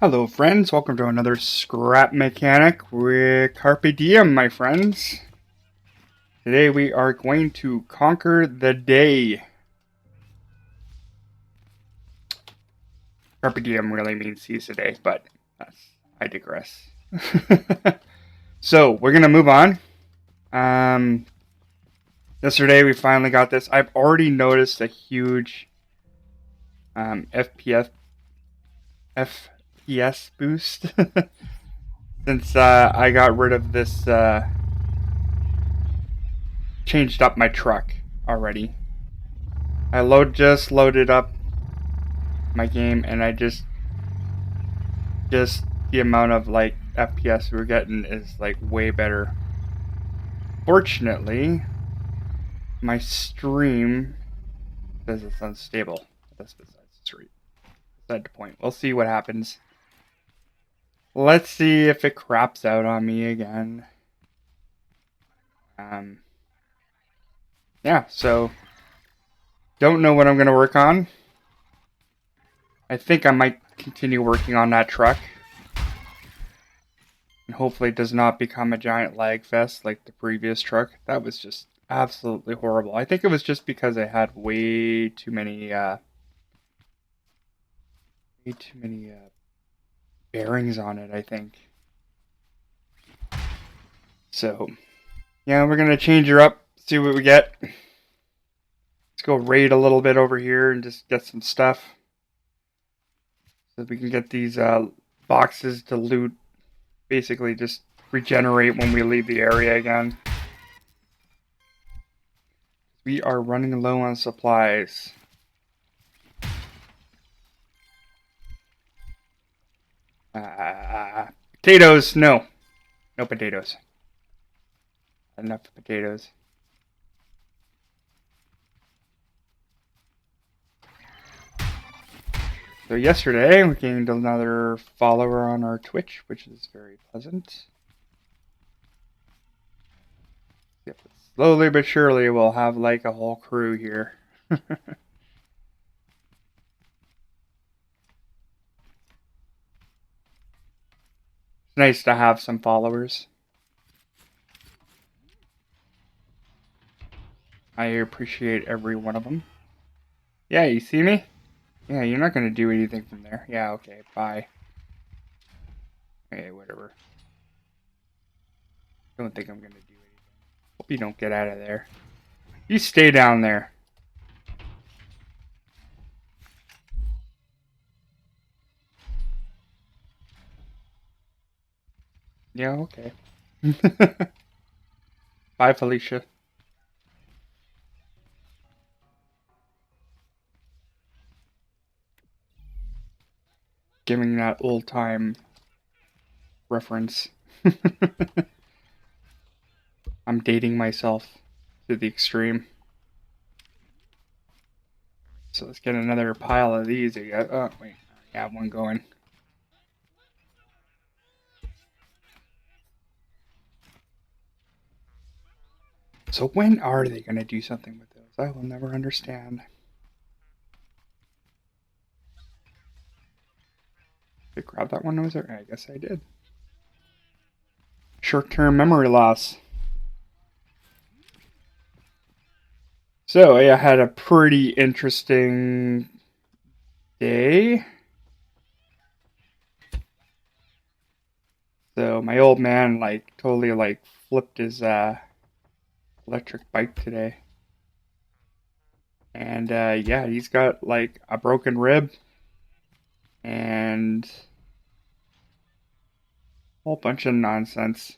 Hello, friends. Welcome to another Scrap Mechanic with Carpe Diem, my friends. Today we are going to conquer the day. Carpe Diem really means seize the day, but I digress. So we're gonna move on. Yesterday we finally got this. I've already noticed a huge FPS boost since I got rid of this. Changed up my truck already. I just loaded up my game, and I just the amount of like FPS we're getting is like way better. Fortunately, my stream says it's unstable. That's beside the point. We'll see what happens. Let's see if it craps out on me again. Yeah, so don't know what I'm gonna work on. I think I might continue working on that truck. And hopefully it does not become a giant lag fest like the previous truck. That was just absolutely horrible. I think it was just because I had way too many bearings on it, I think. So, yeah, we're going to change her up, see what we get. Let's go raid a little bit over here and just get some stuff. So we can get these boxes to loot. Basically just regenerate when we leave the area again. We are running low on supplies. Potatoes, no. No potatoes. Enough potatoes. So yesterday we gained another follower on our Twitch, which is very pleasant. Yep, slowly but surely we'll have like a whole crew here. It's nice to have some followers. I appreciate every one of them. Yeah, you see me? Yeah, you're not going to do anything from there. Yeah, okay, bye. Okay, whatever. Don't think I'm going to do anything. Hope you don't get out of there. You stay down there. Yeah, okay. Bye, Felicia. Giving that old time reference. I'm dating myself to the extreme. So let's get another pile of these. Oh, wait. I have one going. So when are they going to do something with those? I will never understand. Did I grab that one? Was there? I guess I did. Short-term memory loss. So I had a pretty interesting day. So my old man totally flipped his electric bike today. And yeah, he's got like a broken rib and a whole bunch of nonsense.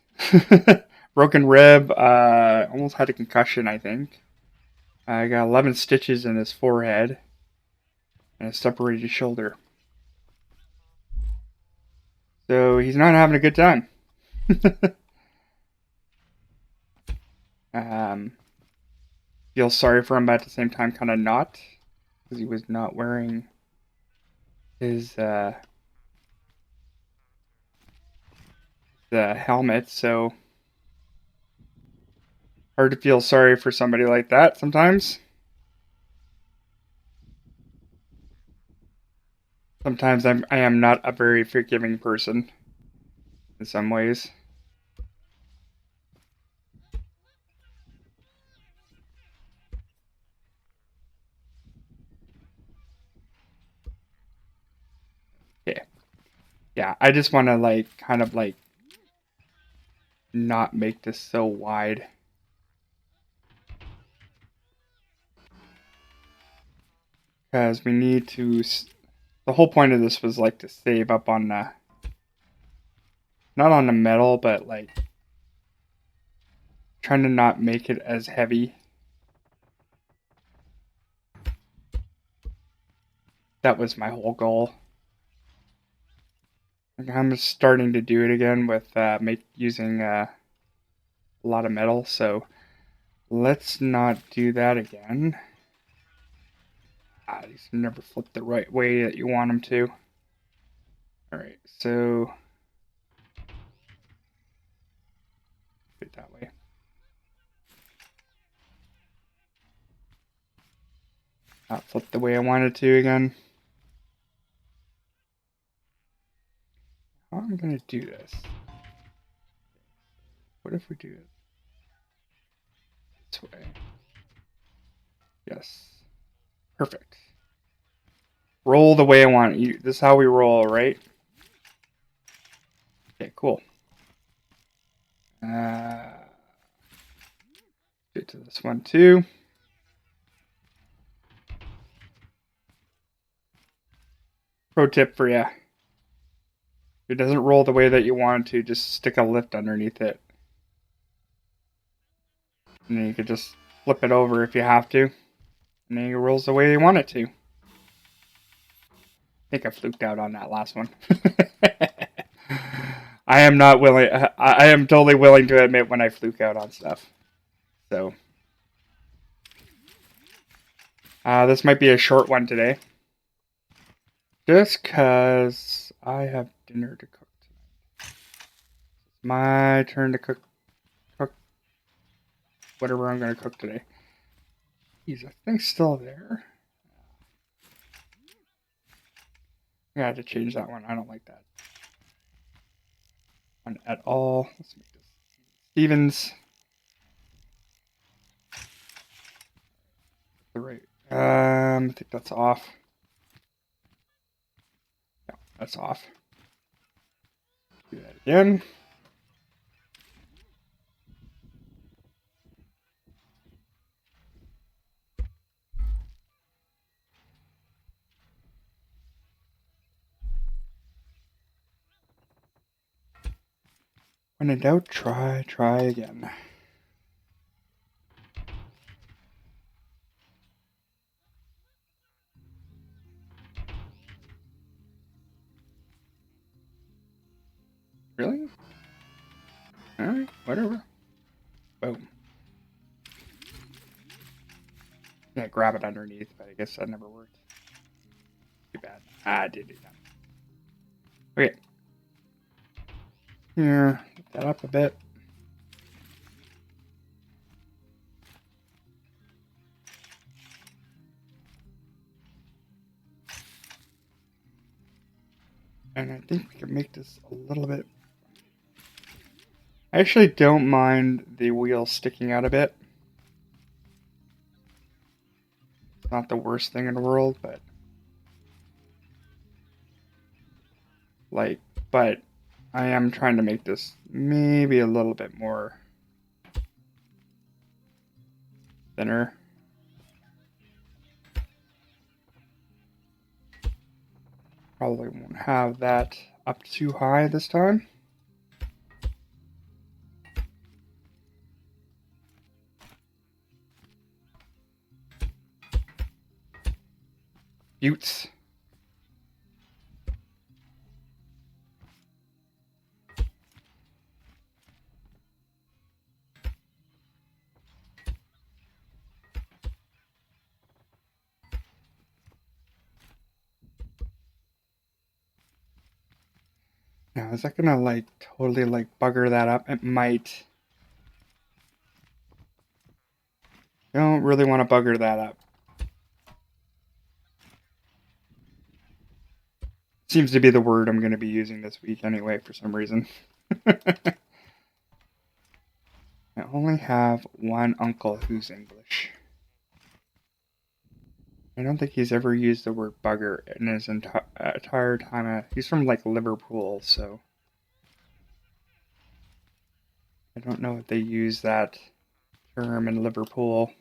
Broken rib, almost had a concussion, I think. I got 11 stitches in his forehead and a separated shoulder. So he's not having a good time. Feel sorry for him, but at the same time, kind of not, because he was not wearing his the helmet. So hard to feel sorry for somebody like that sometimes. Sometimes I am not a very forgiving person in some ways. Okay. Yeah, I just want to like kind of like not make this so wide. Because we need to. The whole point of this was like to save up on the. Not on the metal, but like. Trying to not make it as heavy. That was my whole goal. I'm starting to do it again with using a lot of metal, so let's not do that again. These never flip the right way that you want them to. Alright, so do it that way. Not flip the way I wanted to again. How am I going to do this? What if we do it this way? Yes. Perfect. Roll the way I want it. This is how we roll, right? Okay, cool. Get to this one too. Pro tip for you. If it doesn't roll the way that you want it to, just stick a lift underneath it. And then you could just flip it over if you have to. And then it rolls the way you want it to. I think I fluked out on that last one. I am not willing. I am totally willing to admit when I fluke out on stuff. So. This might be a short one today. Just because I have dinner to cook tonight. It's my turn to cook whatever I'm going to cook today. Geez, I think still there. I had to change that one. I don't like that one at all. Let's make this Stevens. The right. I think that's off. No, that's off. Do that again. When in doubt, try again. Really? Alright, whatever. Boom. Yeah, grab it underneath, but I guess that never worked. Too bad. I did do that. Okay. Here, lift that up a bit. And I think we can make this a little bit. I actually don't mind the wheel sticking out a bit. It's not the worst thing in the world, but but I am trying to make this maybe a little bit more thinner. Probably won't have that up too high this time. Buttes. Now, is that gonna like totally like bugger that up? It might. I don't really want to bugger that up. Seems to be the word I'm going to be using this week anyway, for some reason. I only have one uncle who's English. I don't think he's ever used the word bugger in his entire time. He's from like Liverpool, so I don't know if they use that term in Liverpool.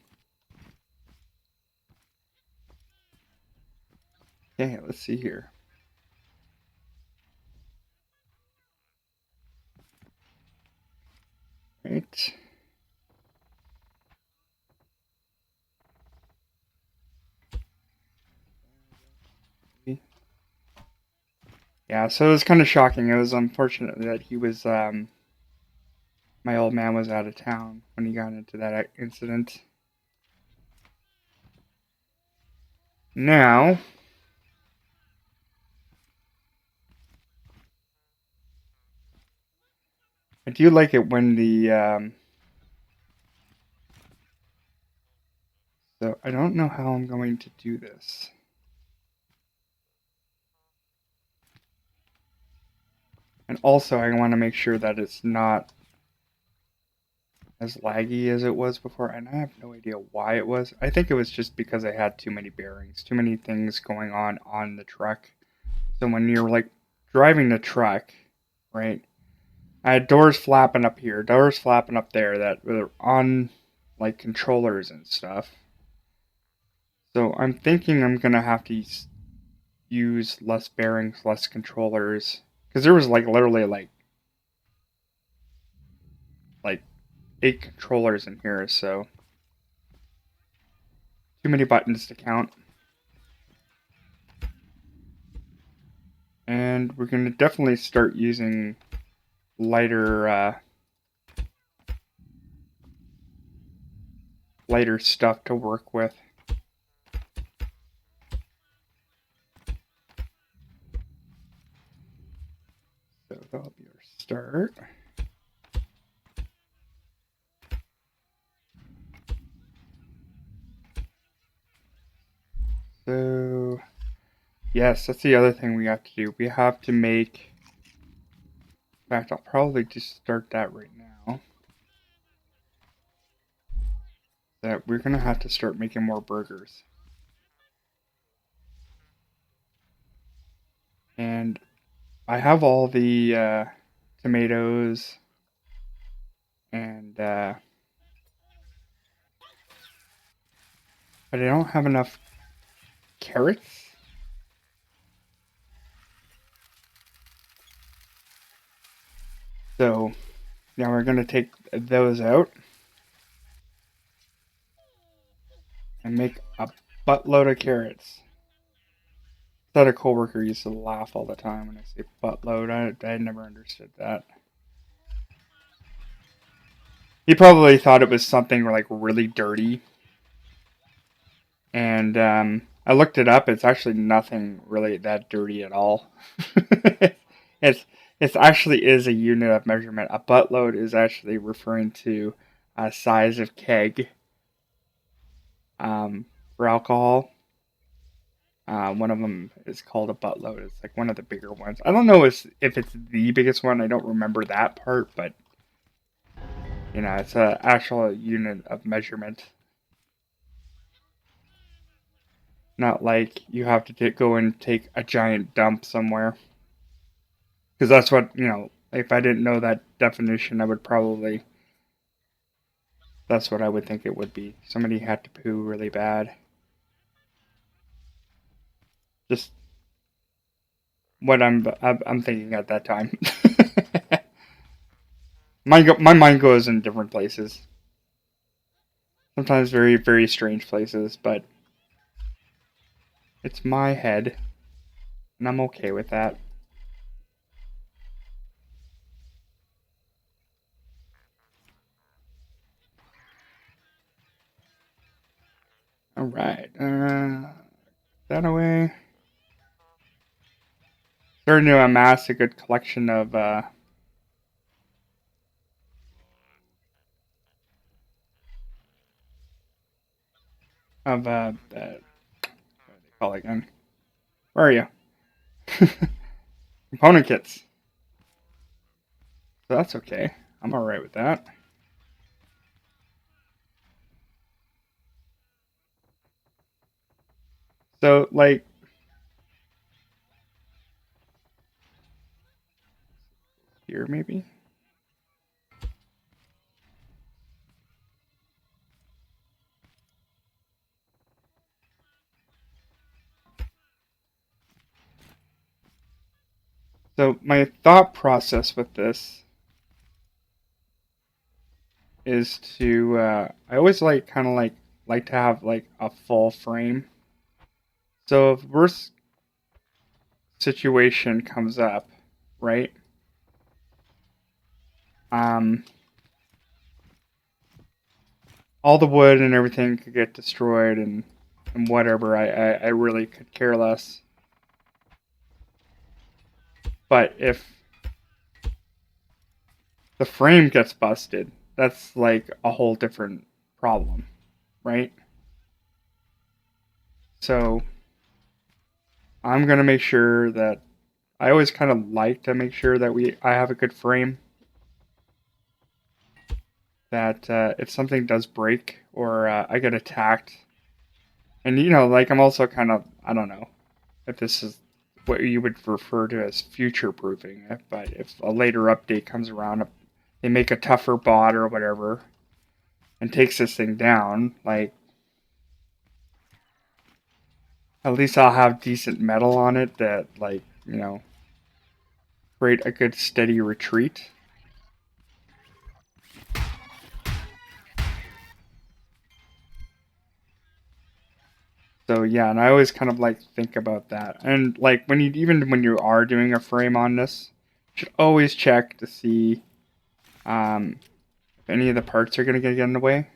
Okay, let's see here. Right. Yeah, so it was kind of shocking. It was unfortunate that he was, my old man was out of town when he got into that incident. Now, I do like it when so I don't know how I'm going to do this. And also I want to make sure that it's not as laggy as it was before, and I have no idea why it was. I think it was just because I had too many bearings, too many things going on the truck. So when you're like driving the truck, right? I had doors flapping up here, doors flapping up there that were on like controllers and stuff. So I'm thinking I'm gonna have to use less bearings, less controllers, because there was like literally like 8 controllers in here, so too many buttons to count. And we're gonna definitely start using lighter lighter stuff to work with. So that'll be our start. So yes, that's the other thing we have to do. We have to make, in fact, I'll probably just start that right now. That we're gonna have to start making more burgers. And I have all the tomatoes and but I don't have enough carrots. So now we're gonna take those out and make a buttload of carrots. That a coworker used to laugh all the time when I say buttload. I never understood that. He probably thought it was something like really dirty, and I looked it up. It's actually nothing really that dirty at all. it's it actually is a unit of measurement. A buttload is actually referring to a size of keg for alcohol. One of them is called a buttload. It's like one of the bigger ones. I don't know if it's the biggest one. I don't remember that part, but it's an actual unit of measurement. Not like you have to go and take a giant dump somewhere. Because that's what, if I didn't know that definition, I would probably, that's what I would think it would be. Somebody had to poo really bad. Just what I'm thinking at that time. My mind goes in different places. Sometimes very, very strange places, but it's my head, and I'm okay with that. Alright, that away. Starting to amass a good collection of, what do they call it again? Where are you? component kits. So that's okay. I'm alright with that. So, like, here maybe? So, my thought process with this is to, I always kind of like to have like a full frame. So, if worst situation comes up, right? Um, all the wood and everything could get destroyed and whatever. I really could care less. But if the frame gets busted, that's like a whole different problem, right? So I'm gonna make sure that I always kind of like to make sure that I have a good frame. That if something does break or I get attacked, and like I'm also kind of, I don't know if this is what you would refer to as future proofing, but if a later update comes around, they make a tougher bot or whatever and takes this thing down, like at least I'll have decent metal on it that create a good steady retreat. So yeah, and I always kind of like think about that. And like when you are doing a frame on this, you should always check to see if any of the parts are gonna get in the way.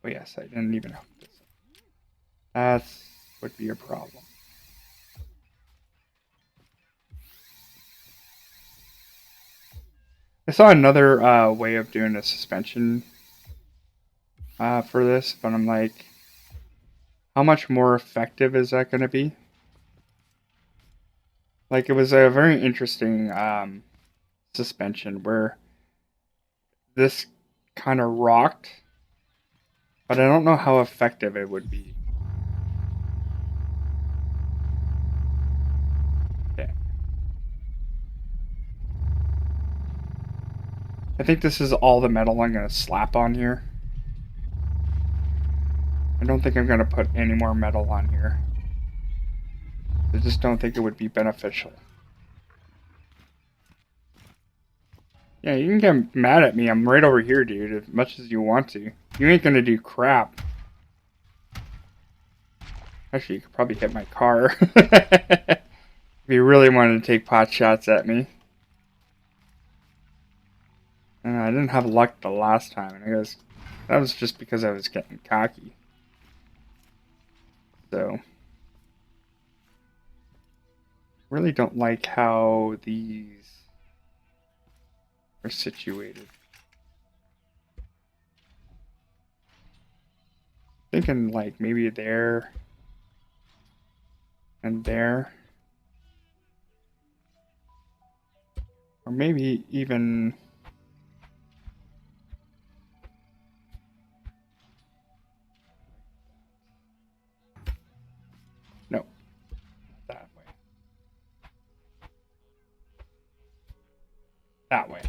Oh yes, I didn't even hook this up. That would be a problem. I saw another way of doing a suspension for this, but I'm like, how much more effective is that going to be? Like, it was a very interesting suspension where this kind of rocked, but I don't know how effective it would be. Okay. I think this is all the metal I'm going to slap on here. I don't think I'm going to put any more metal on here. I just don't think it would be beneficial. Yeah, you can get mad at me. I'm right over here, dude, as much as you want to. You ain't gonna do crap. Actually, you could probably hit my car. If you really wanted to take pot shots at me. I didn't have luck the last time, and I guess that was just because I was getting cocky. So, really don't like how these are situated. Thinking like maybe there and there. Or maybe even... No, not that way. That way.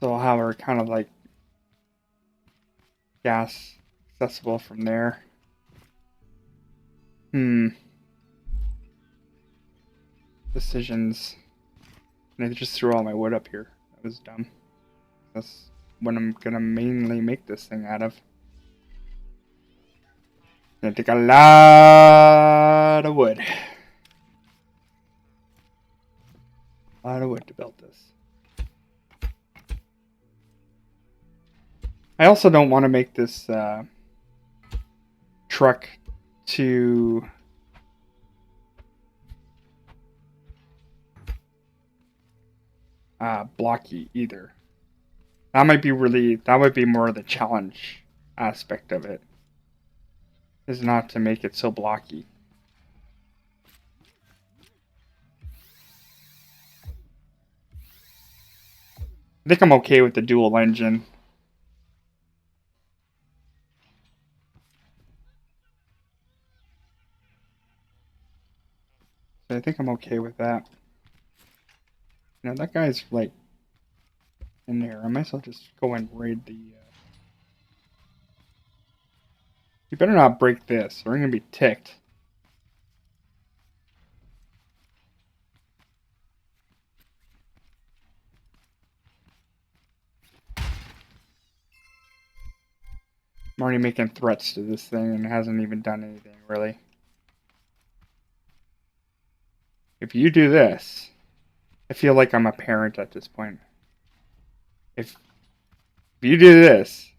So I'll have her kind of like gas accessible from there. Decisions. And I just threw all my wood up here. That was dumb. That's what I'm gonna mainly make this thing out of. Gonna take a lot of wood. A lot of wood to build this. I also don't want to make this truck too blocky either. That might be more of the challenge aspect of it. Is not to make it so blocky. I think I'm okay with the dual engine. I think I'm okay with that. Now that guy's like in there. I might as well just go and raid the. You better not break this, or I'm gonna be ticked. I'm already making threats to this thing and it hasn't even done anything, really. If you do this, I feel like I'm a parent at this point. If you do this,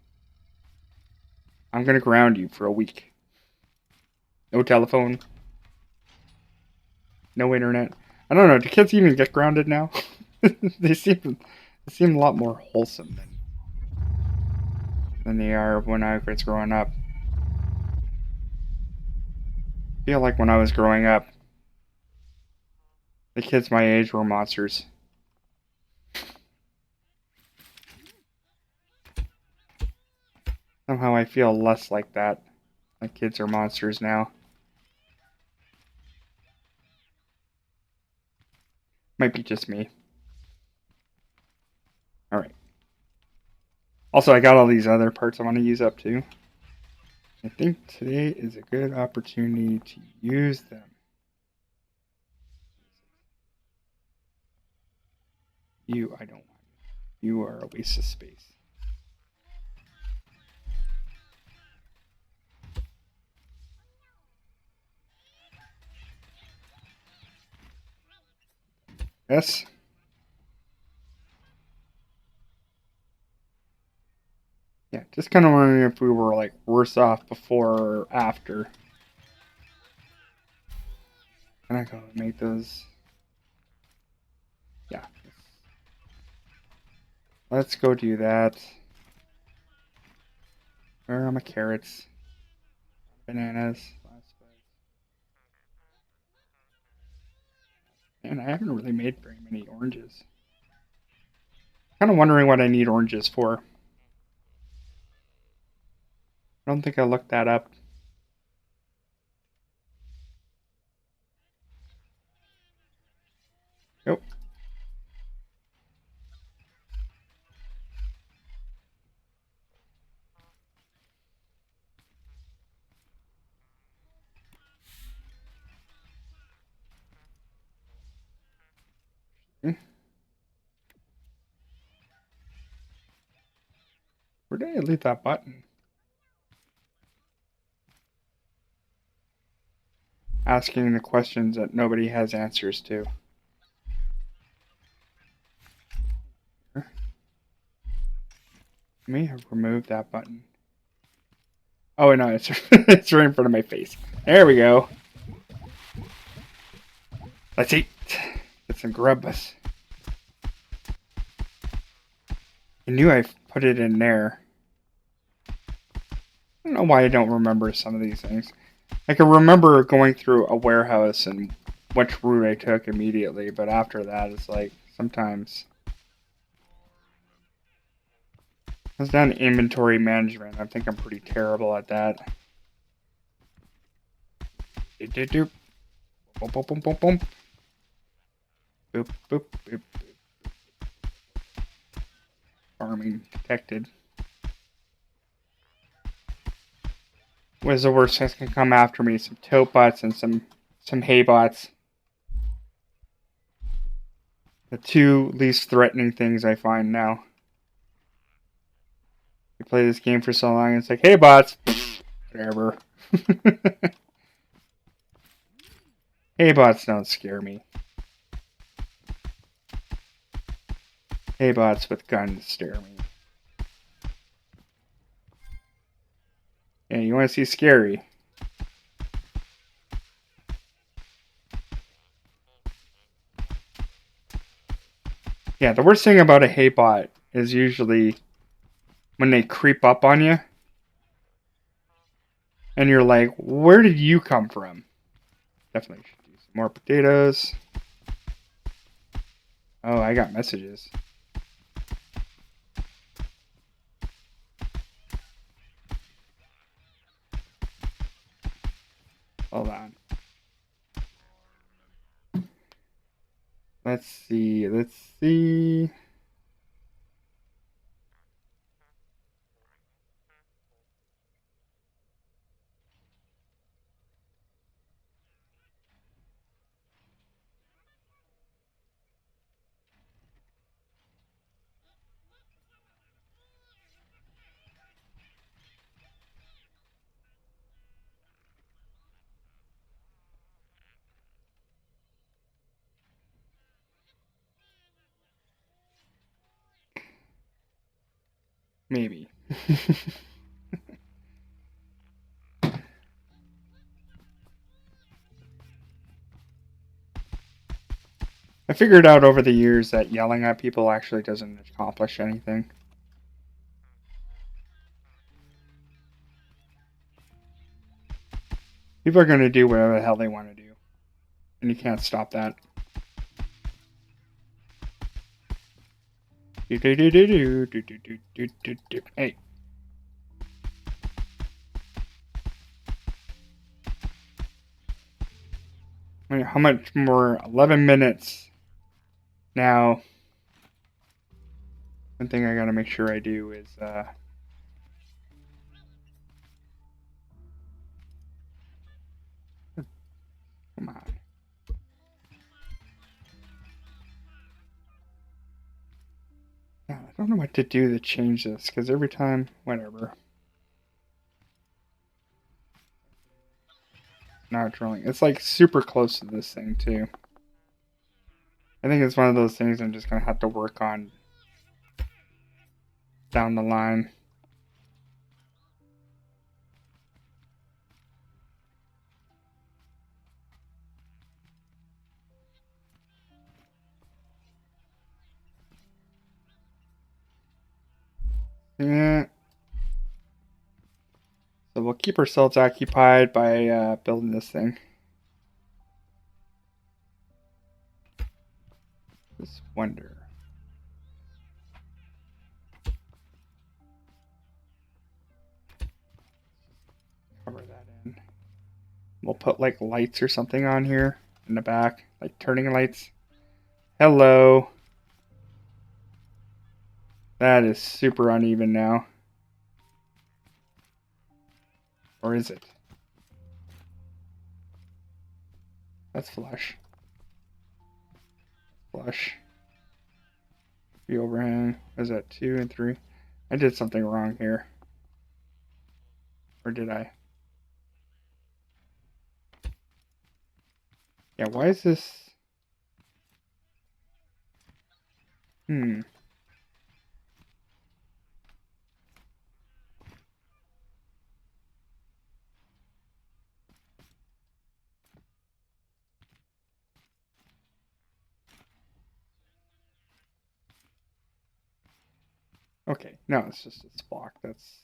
I'm gonna ground you for a week. No telephone. No internet. I don't know, do kids even get grounded now? they seem a lot more wholesome than they are when I was growing up. I feel like when I was growing up, the kids my age were monsters. Somehow I feel less like that. My kids are monsters now. Might be just me. Alright. Also, I got all these other parts I want to use up too. I think today is a good opportunity to use them. You, I don't want you. You are a waste of space. Yes? Yeah, just kind of wondering if we were like worse off before or after. Can I go make those? Yeah. Let's go do that. Where are my carrots? Bananas. And I haven't really made very many oranges. Kind of wondering what I need oranges for. I don't think I looked that up. Nope. Where did I leave that button? Asking the questions that nobody has answers to. I may have removed that button. Oh no, it's it's right in front of my face. There we go. Let's eat. Get some grubbus. I knew I put it in there. I don't know why I don't remember some of these things. I can remember going through a warehouse and which route I took immediately, but after that, it's like sometimes. I've done inventory management. I think I'm pretty terrible at that. Boop, boop, boop, boop, boop. Boop, boop, boop. Farming detected. What is the worst things can come after me? Some tote bots and some hay bots. The two least threatening things I find now. You play this game for so long, it's like, hey bots, whatever. Hey bots don't scare me. Hey bots with guns scare me. Yeah, you want to see scary? Yeah, the worst thing about a hay bot is usually when they creep up on you. And you're like, where did you come from? Definitely should use some more potatoes. Oh, I got messages. Hold on. Let's see. Let's see. Maybe. I figured out over the years that yelling at people actually doesn't accomplish anything. People are going to do whatever the hell they want to do. And you can't stop that. Hey. How much more? 11 minutes. Now, one thing I gotta make sure I do is, come on. Yeah, I don't know what to do to change this, because every time, whatever. Not drilling. It's like super close to this thing, too. I think it's one of those things I'm just gonna have to work on down the line. Yeah. So we'll keep ourselves occupied by building this thing. Just wonder. Cover that in. We'll put like lights or something on here in the back, like turning lights. Hello. That is super uneven now. Or is it? That's flush. Flush. The overhang. Is that 2 and 3? I did something wrong here. Or did I? Yeah, why is this? Hmm. Okay, no, it's just this block that's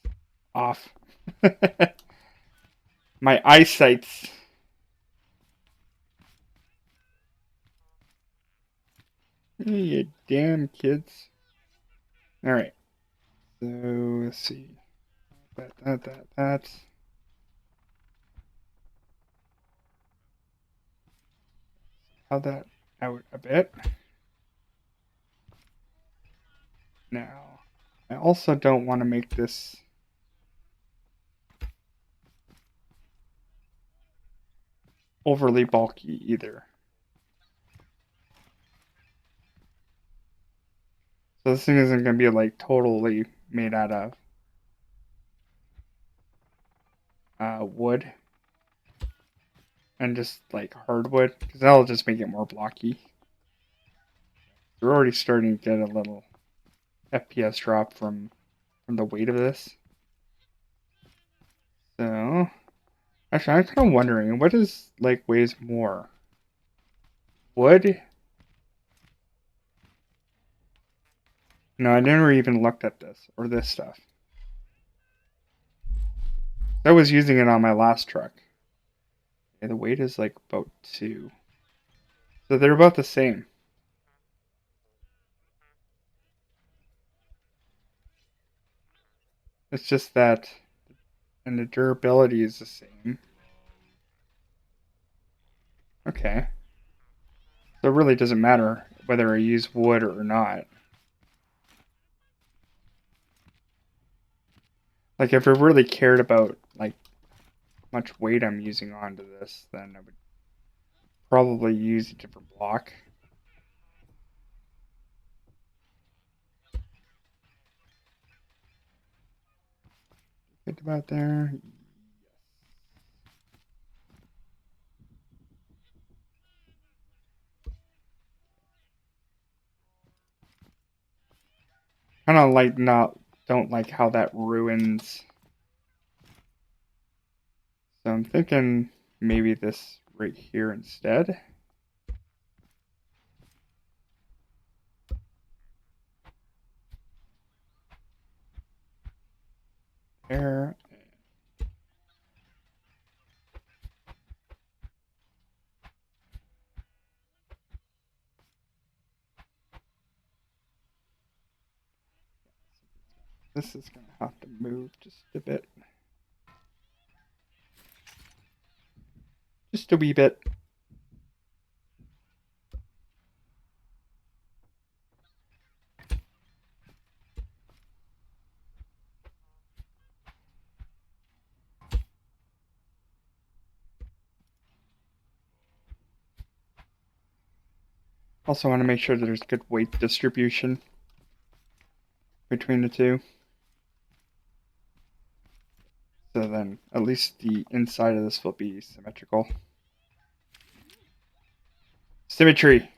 off. My eyesight's. You damn kids. Alright. So, let's see. That's. How that out a bit. Now, I also don't want to make this overly bulky either. So this thing isn't going to be like totally made out of wood and just like hardwood, because that'll just make it more blocky. We're already starting to get a little FPS drop from the weight of this. So, actually, I'm kind of wondering, what is like weighs more? Wood? No, I never even looked at this or this stuff. I was using it on my last truck. Okay, the weight is like about 2. So they're about the same. It's just that, and the durability is the same. Okay. So it really doesn't matter whether I use wood or not. Like if I really cared about like how much weight I'm using onto this, then I would probably use a different block. Think about there. Kind of like not don't like how that ruins. So I'm thinking maybe this right here instead. There. This is gonna have to move just a bit. Just a wee bit. Also want to make sure that there's good weight distribution between the two. So then at least the inside of this will be symmetrical. Symmetry.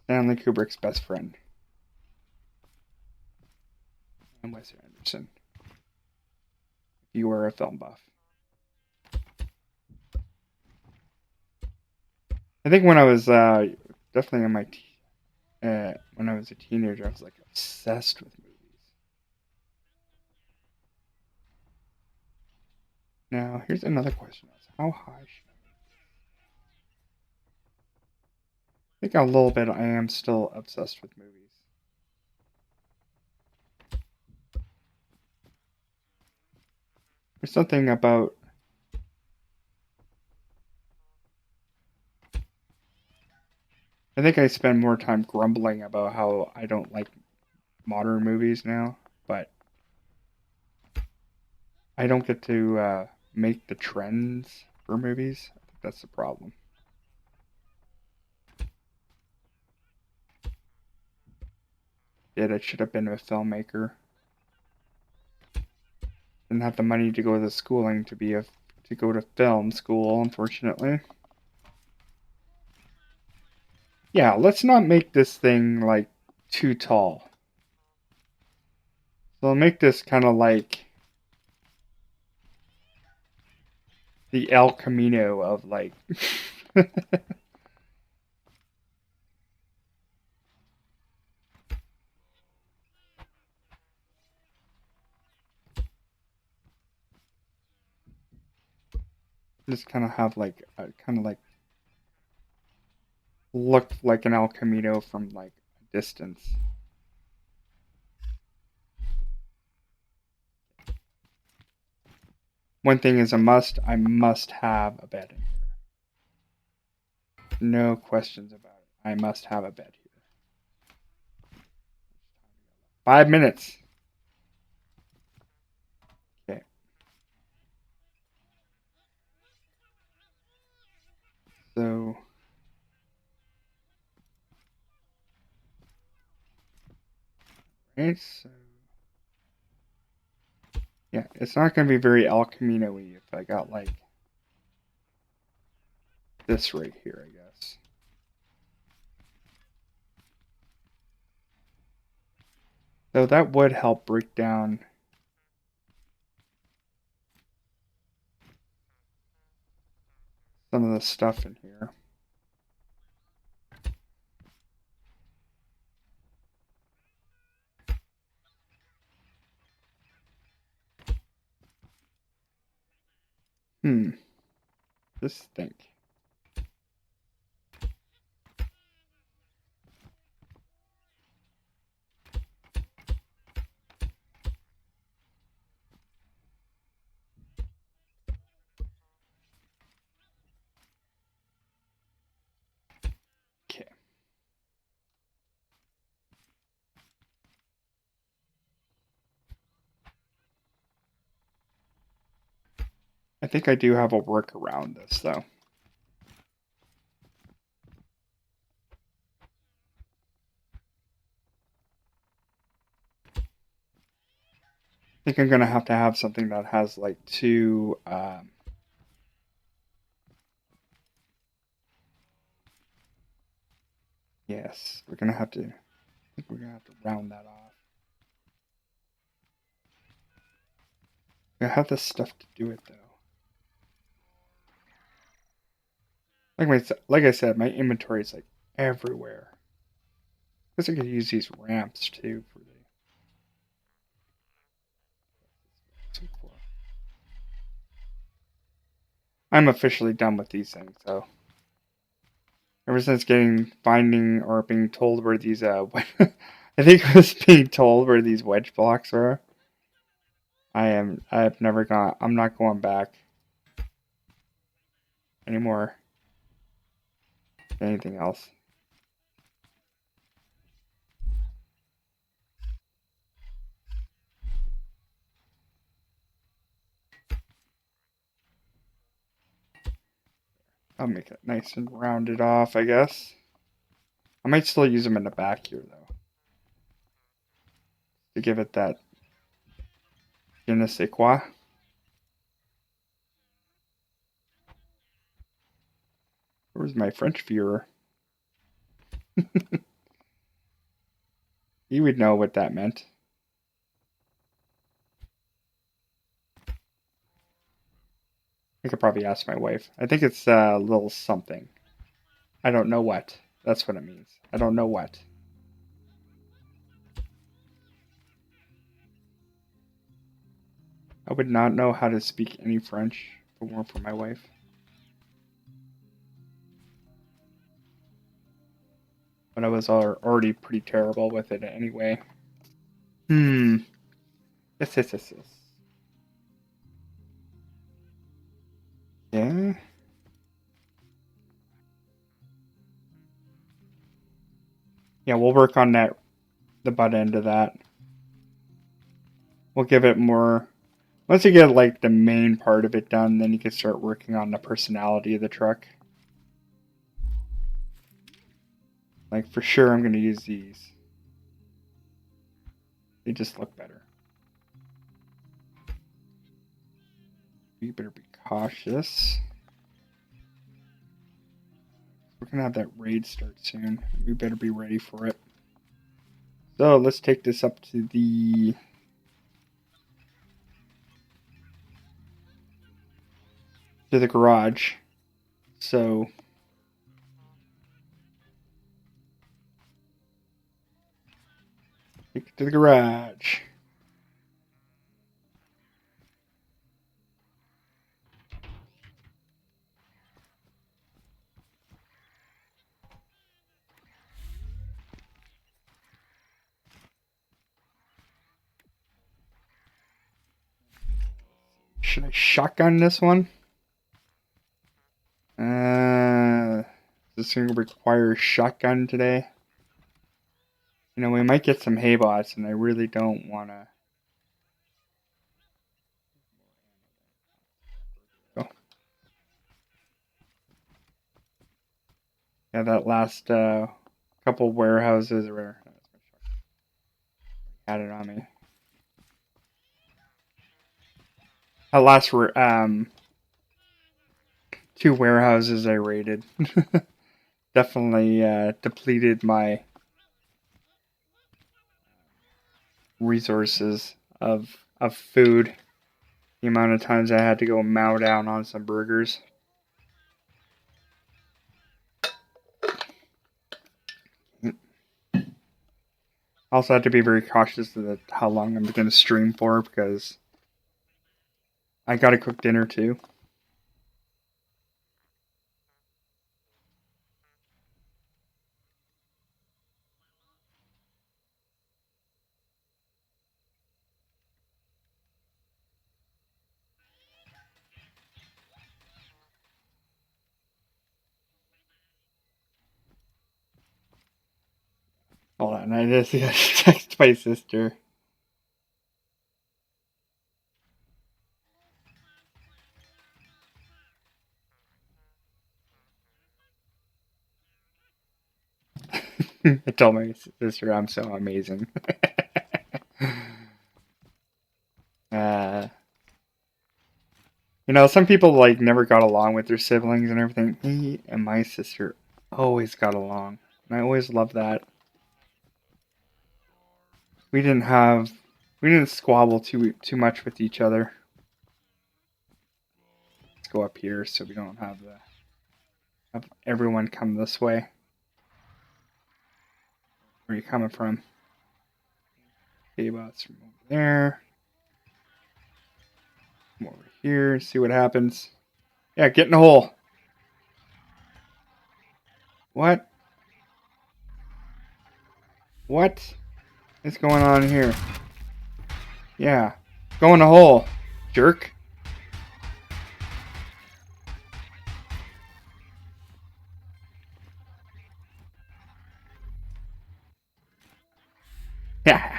Stanley Kubrick's best friend. And Wes Anderson. If you were a film buff. I think when I was definitely in my when I was a teenager, I was like obsessed with movies. Now, here's another question: how high should I think a little bit I am still obsessed with movies. There's something about I think I spend more time grumbling about how I don't like modern movies now, but I don't get to make the trends for movies. I think that's the problem. I should have been a filmmaker. Didn't have the money to go to the schooling to go to film school, unfortunately. Yeah, let's not make this thing like too tall. So I'll make this kind of like the El Camino of like just kind of have like kind of like look like an El Camino from like a distance. One thing is a must. I must have a bed in here. No questions about it. I must have a bed here. 5 minutes. Okay. So right. So yeah, it's not going to be very El Camino-y if I got like this right here, I guess. Though that would help break down some of the stuff in here. Just think. Okay. I think I do have a work around this, though. I think I'm going to have something that has like two... yes, we're going to have to... I think we're going to have to round that off. I have the stuff to do it, though. Like I said, my inventory is like everywhere. I guess I could use these ramps too for the. I'm officially done with these things, though. Ever since finding or being told where these I think it was being told where these wedge blocks are. I've never gone. I'm not going back anymore. Anything else? I'll make it nice and rounded off, I guess. I might still use them in the back here, though, to give it that je ne sais quoi. Where's my French viewer? He would know what that meant. I could probably ask my wife. I think it's a little something. I don't know what. That's what it means. I don't know what. I would not know how to speak any French if it weren't for my wife. But I was already pretty terrible with it anyway. Yes. Yeah. Yeah, we'll work on that, the butt end of that. We'll give it more. Once you get like the main part of it done, then you can start working on the personality of the truck. Like for sure, I'm going to use these. They just look better. You better be cautious. We're going to have that raid start soon. We better be ready for it. So let's take this up to the garage. So take it to the garage. Should I shotgun this one? This thing requires shotgun today. You know, we might get some haybots, and I really don't want to. Oh. Yeah, that last couple warehouses had it on me. That last 2 warehouses I raided definitely depleted my resources of food. The amount of times I had to go mow down on some burgers. I also have to be very cautious of how long I'm going to stream for because I got to cook dinner too. Hold on, I just got text my sister. I told my sister I'm so amazing. Some people like never got along with their siblings and everything. Me and my sister always got along, and I always loved that. We didn't squabble too much with each other. Let's go up here so we don't have everyone come this way. Where are you coming from? K-bots from over there. Come over here, see what happens. Yeah, get in the hole. What? What is going on here? Yeah. Go in the hole, jerk. Yeah.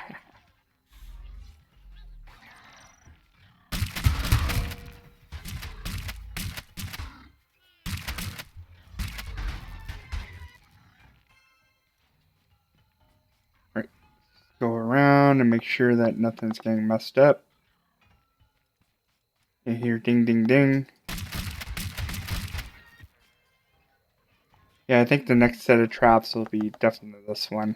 Right. Go around and make sure that nothing's getting messed up. You hear ding ding ding. Yeah, I think the next set of traps will be definitely this one.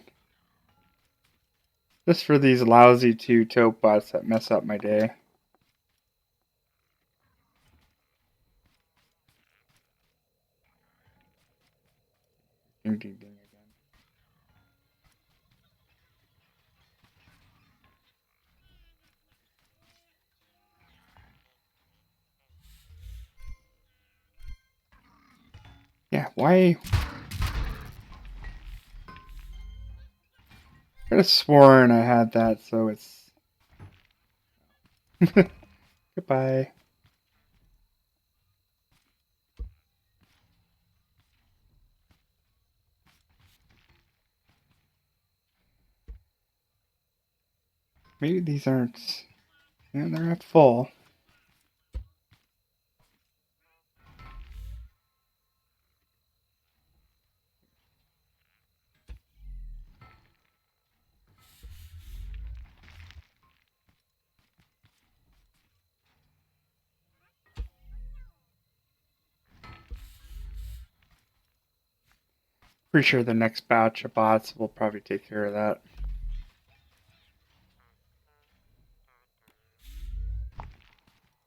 Just for these lousy two taupe bots that mess up my day. Ding ding ding again. Yeah, why? I could have sworn I had that, so it's... Goodbye. Maybe these aren't... Yeah, they're not full. Pretty sure the next batch of bots will probably take care of that.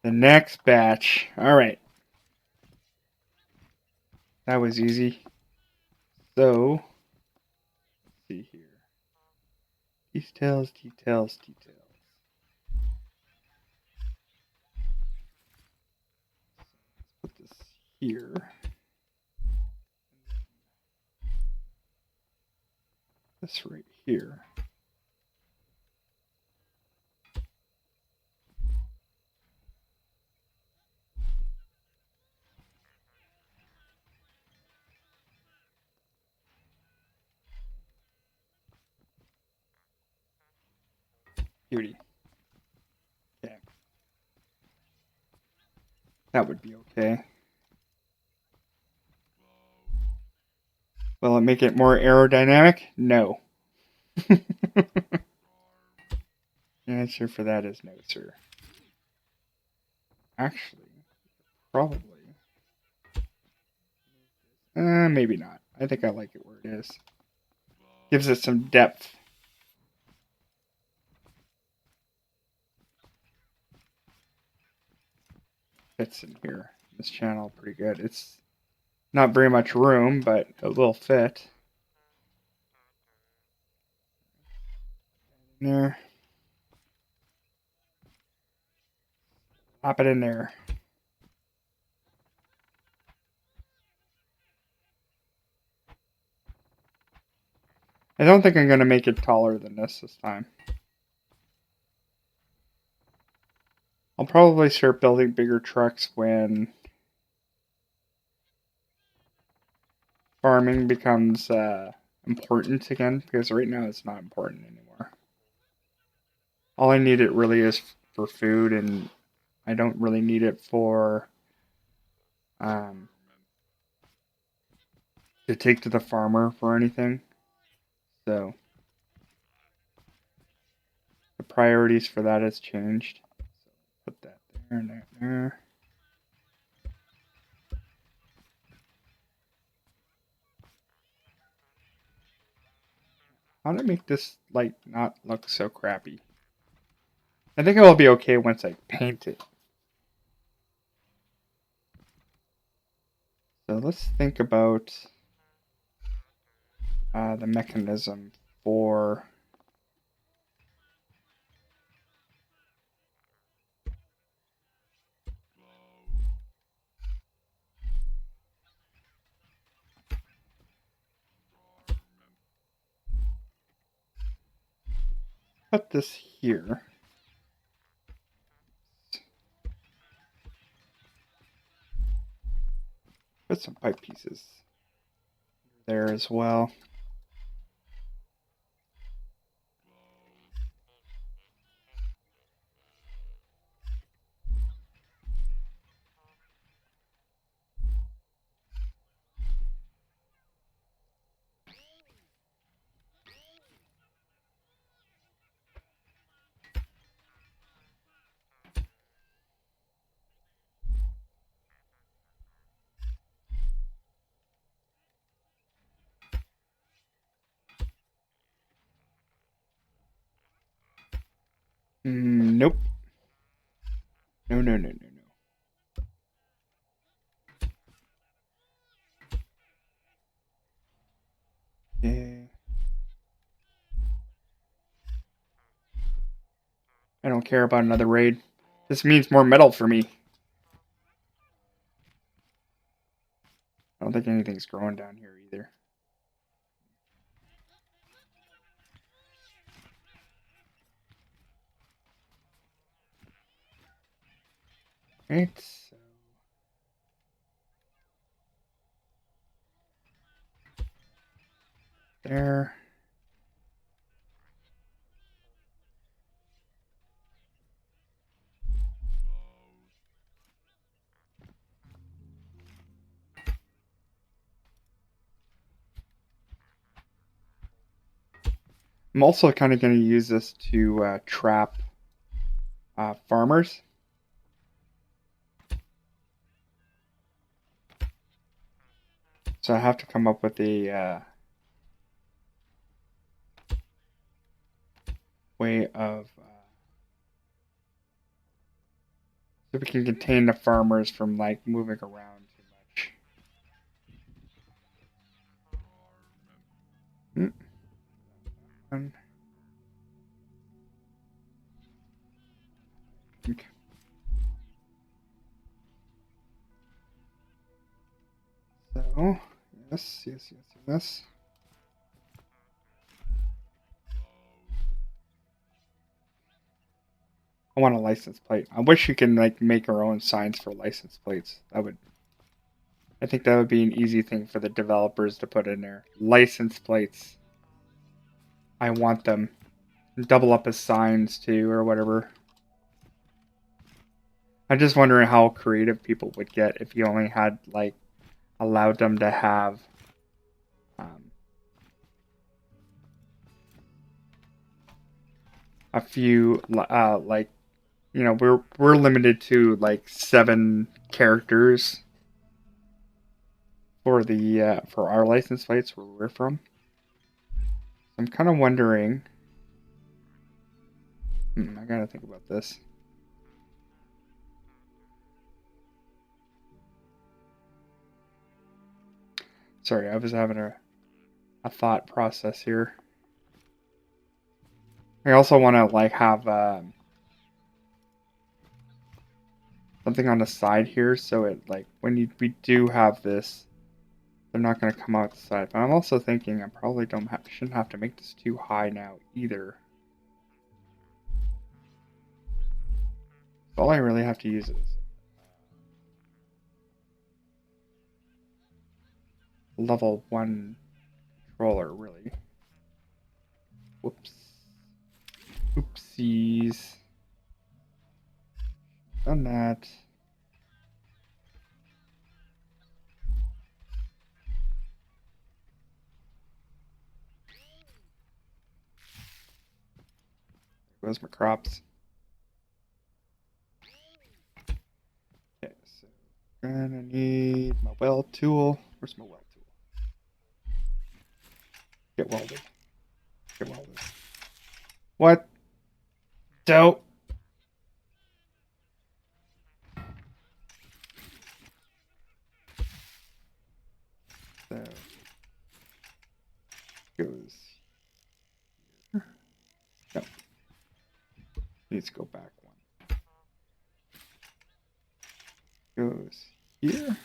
The next batch. Alright. That was easy. So, let's see here. Details, details, details. Let's put this here. This right here. Beauty. Okay. That would be okay. Will it make it more aerodynamic? No. The answer for that is no, sir. Actually, probably. Maybe not. I think I like it where it is. Gives it some depth. Fits in here. This channel pretty good. It's not very much room, but it will fit. In there. Pop it in there. I don't think I'm going to make it taller than this time. I'll probably start building bigger trucks when farming becomes a important again, because right now it's not important anymore. All I need it really is for food, and I don't really need it for um, to take to the farmer for anything. So the priorities for that has changed. So put that there and there. How to make this light not look so crappy? I think it will be okay once I paint it. So let's think about the mechanism for put this here. Put some pipe pieces there as well. Nope. No, no, no, no, no. Yeah. I don't care about another raid. This means more metal for me. I don't think anything's growing down here either. Right. So there. I'm also kind of going to use this to trap farmers. So I have to come up with a way of so we can contain the farmers from like moving around too much. Okay. So yes, yes, yes, yes. I want a license plate. I wish you can like make our own signs for license plates. I think that would be an easy thing for the developers to put in there. License plates. I want them. Double up as signs too, or whatever. I'm just wondering how creative people would get if you only had like allowed them to have a few like we're limited to like 7 characters for the for our license plates where we're from. I'm kind of wondering. I gotta think about this. Sorry, I was having a thought process here. I also want to like have something on the side here, so it like we do have this, they're not going to come out the side. But I'm also thinking I probably shouldn't have to make this too high now either. So all I really have to use is level 1 controller, really. Whoops. Oopsies. Done that. Where's my crops? Okay, so gonna need my weld tool. Where's my weld tool? Get welded. Get welded. What? Dope. So goes here. No. Needs to go back one. Goes here.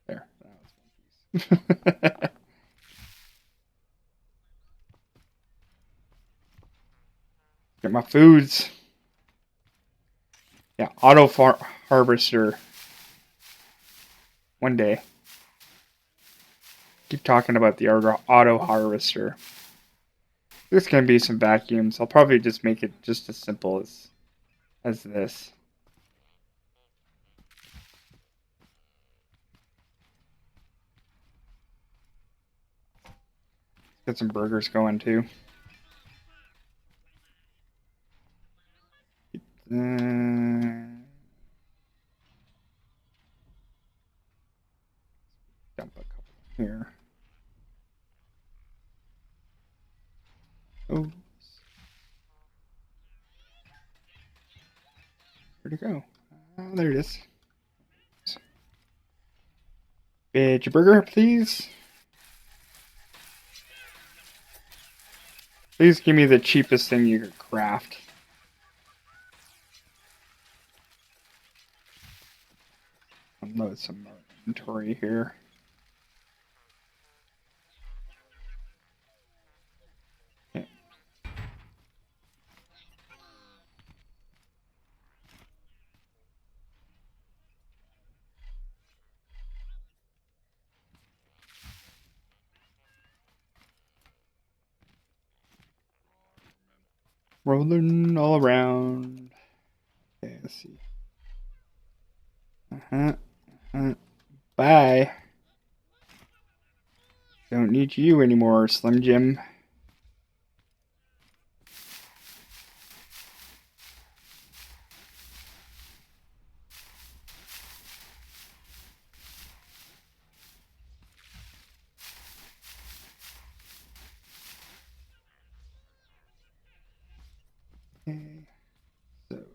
There. That was one piece. Get my foods. Yeah, harvester. One day. Keep talking about the auto harvester. There's gonna be some vacuums. I'll probably just make it just as simple as this. Get some burgers going too. Dump a couple here. Oh, where'd it go? There it is. Veggie burger, please. Please give me the cheapest thing you could craft. Unload some more inventory here. Okay. Rolling all around. Okay, let's see. Bye. Don't need you anymore, Slim Jim. Okay, so this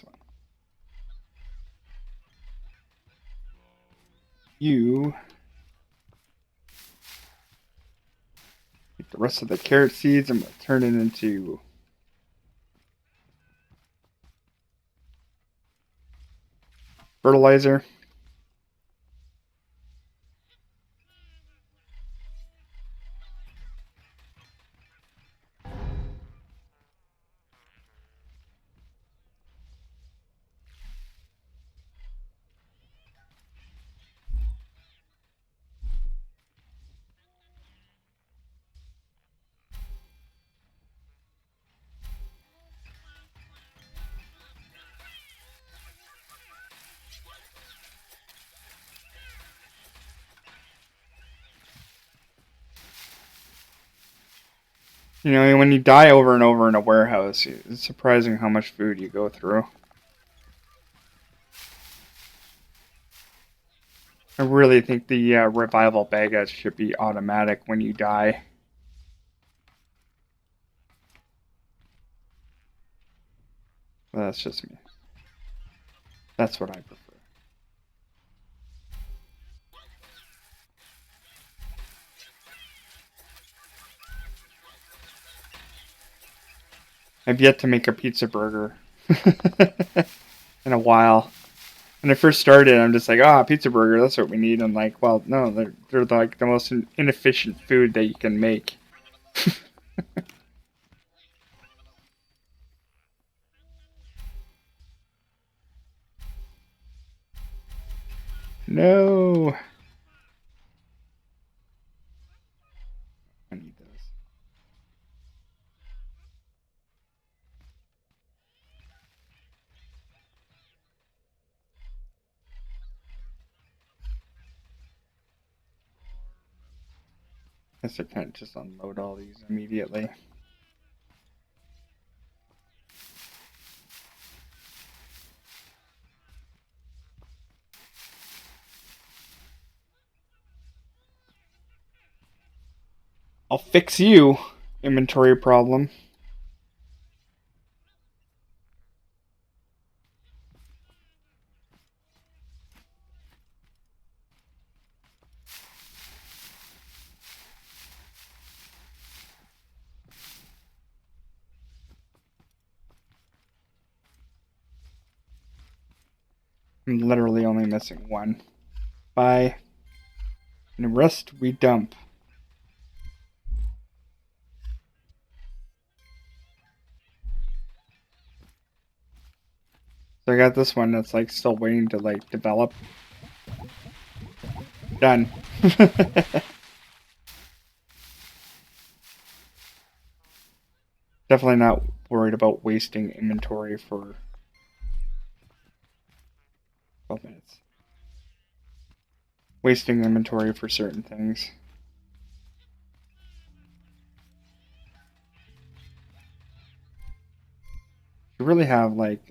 one. You get the rest of the carrot seeds. I'm gonna turn it into fertilizer. You know, when you die over and over in a warehouse, it's surprising how much food you go through. I really think the revival baguettes should be automatic when you die. Well, that's just me. That's what I prefer. I've yet to make a pizza burger in a while. When I first started, I'm just like, pizza burger, that's what we need. I'm like, well, no, they're like the most inefficient food that you can make. No. I need those. Guess I can't just unload all these immediately. I'll fix you. Inventory problem. I'm literally only missing one. Bye. And the rest we dump. So I got this one that's like still waiting to like develop. Done. Definitely not worried about wasting inventory for 12 minutes. Wasting inventory for certain things. You really have like...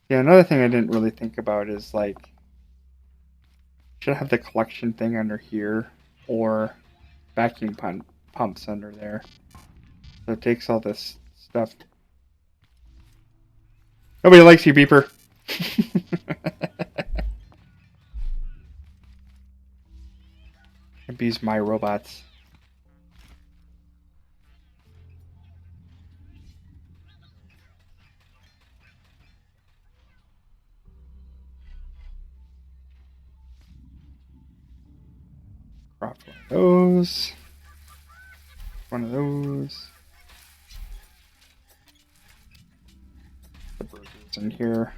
Yeah, another thing I didn't really think about is like... Should I have the collection thing under here or vacuum pumps under there? So it takes all this stuff. Nobody likes you, Beeper. Abuse my robots. Craft one of those. One of those. The burgers in here.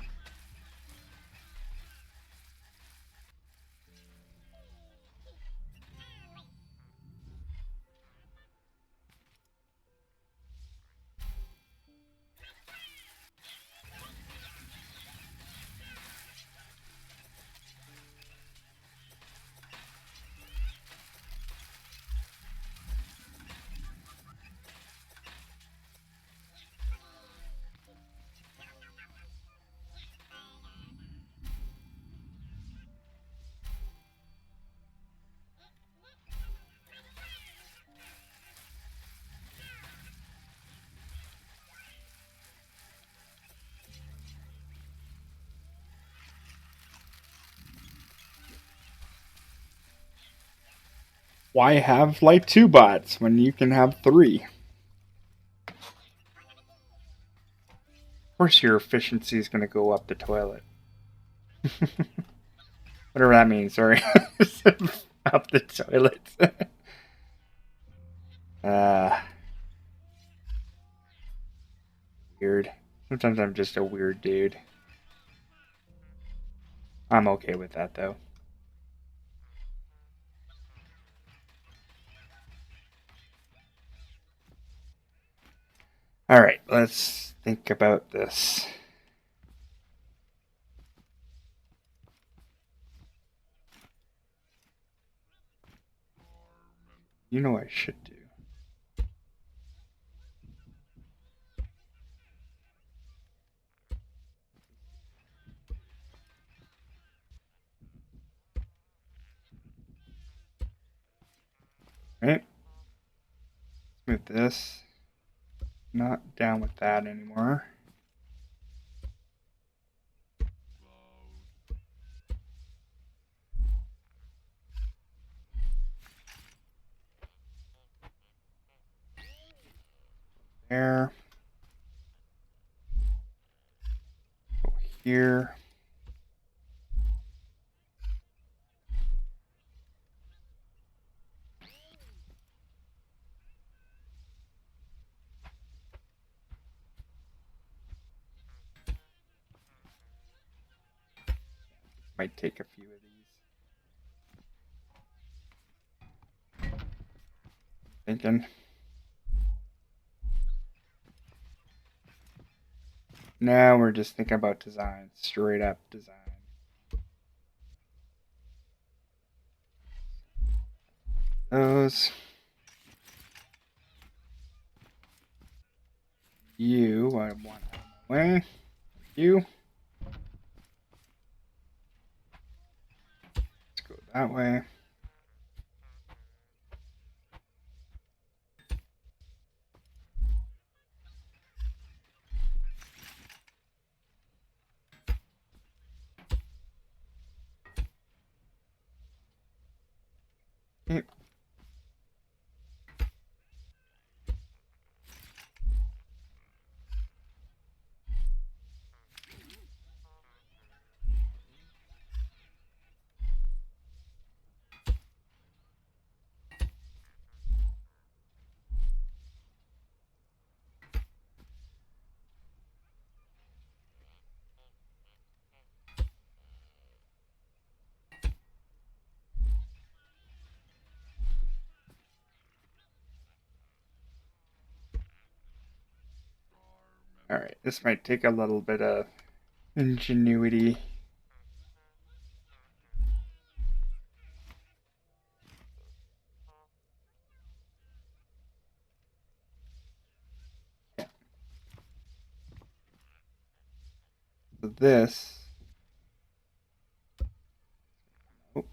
Why have like 2 bots when you can have 3? Of course your efficiency is going to go up the toilet. Whatever that means, sorry. Up the toilet. Weird. Sometimes I'm just a weird dude. I'm okay with that though. Alright, let's think about this. You know what I should do. Right? Move this. Not down with that anymore. There. Go here. Might take a few of these. Thinking. Now we're just thinking about design, straight up design. Those. You, I want out of my way. You. Let's go that way. Okay. Alright, this might take a little bit of ingenuity. Yeah. So this. Oh.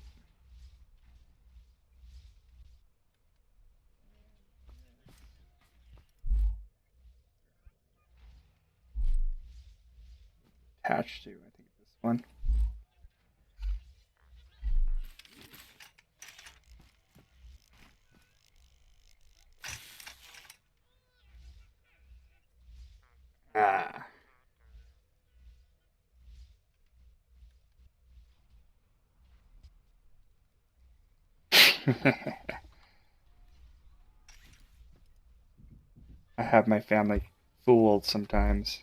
Attached to, I think, this one. Ah. I have my family fooled sometimes.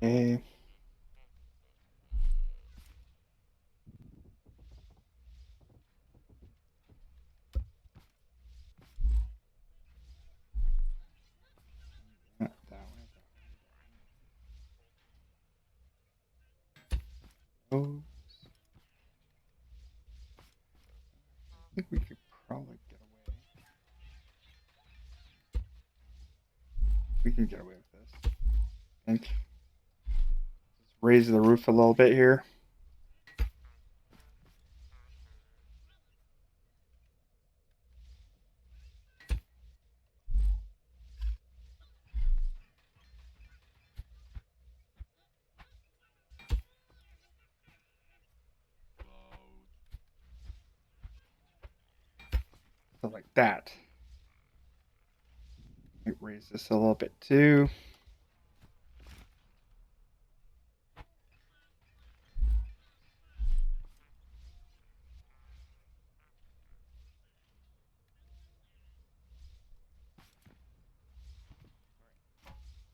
Okay. That way. Oh. I think we could probably get away. We can get away with this. I think. Just raise the roof a little bit here. So like that. Raise this a little bit too.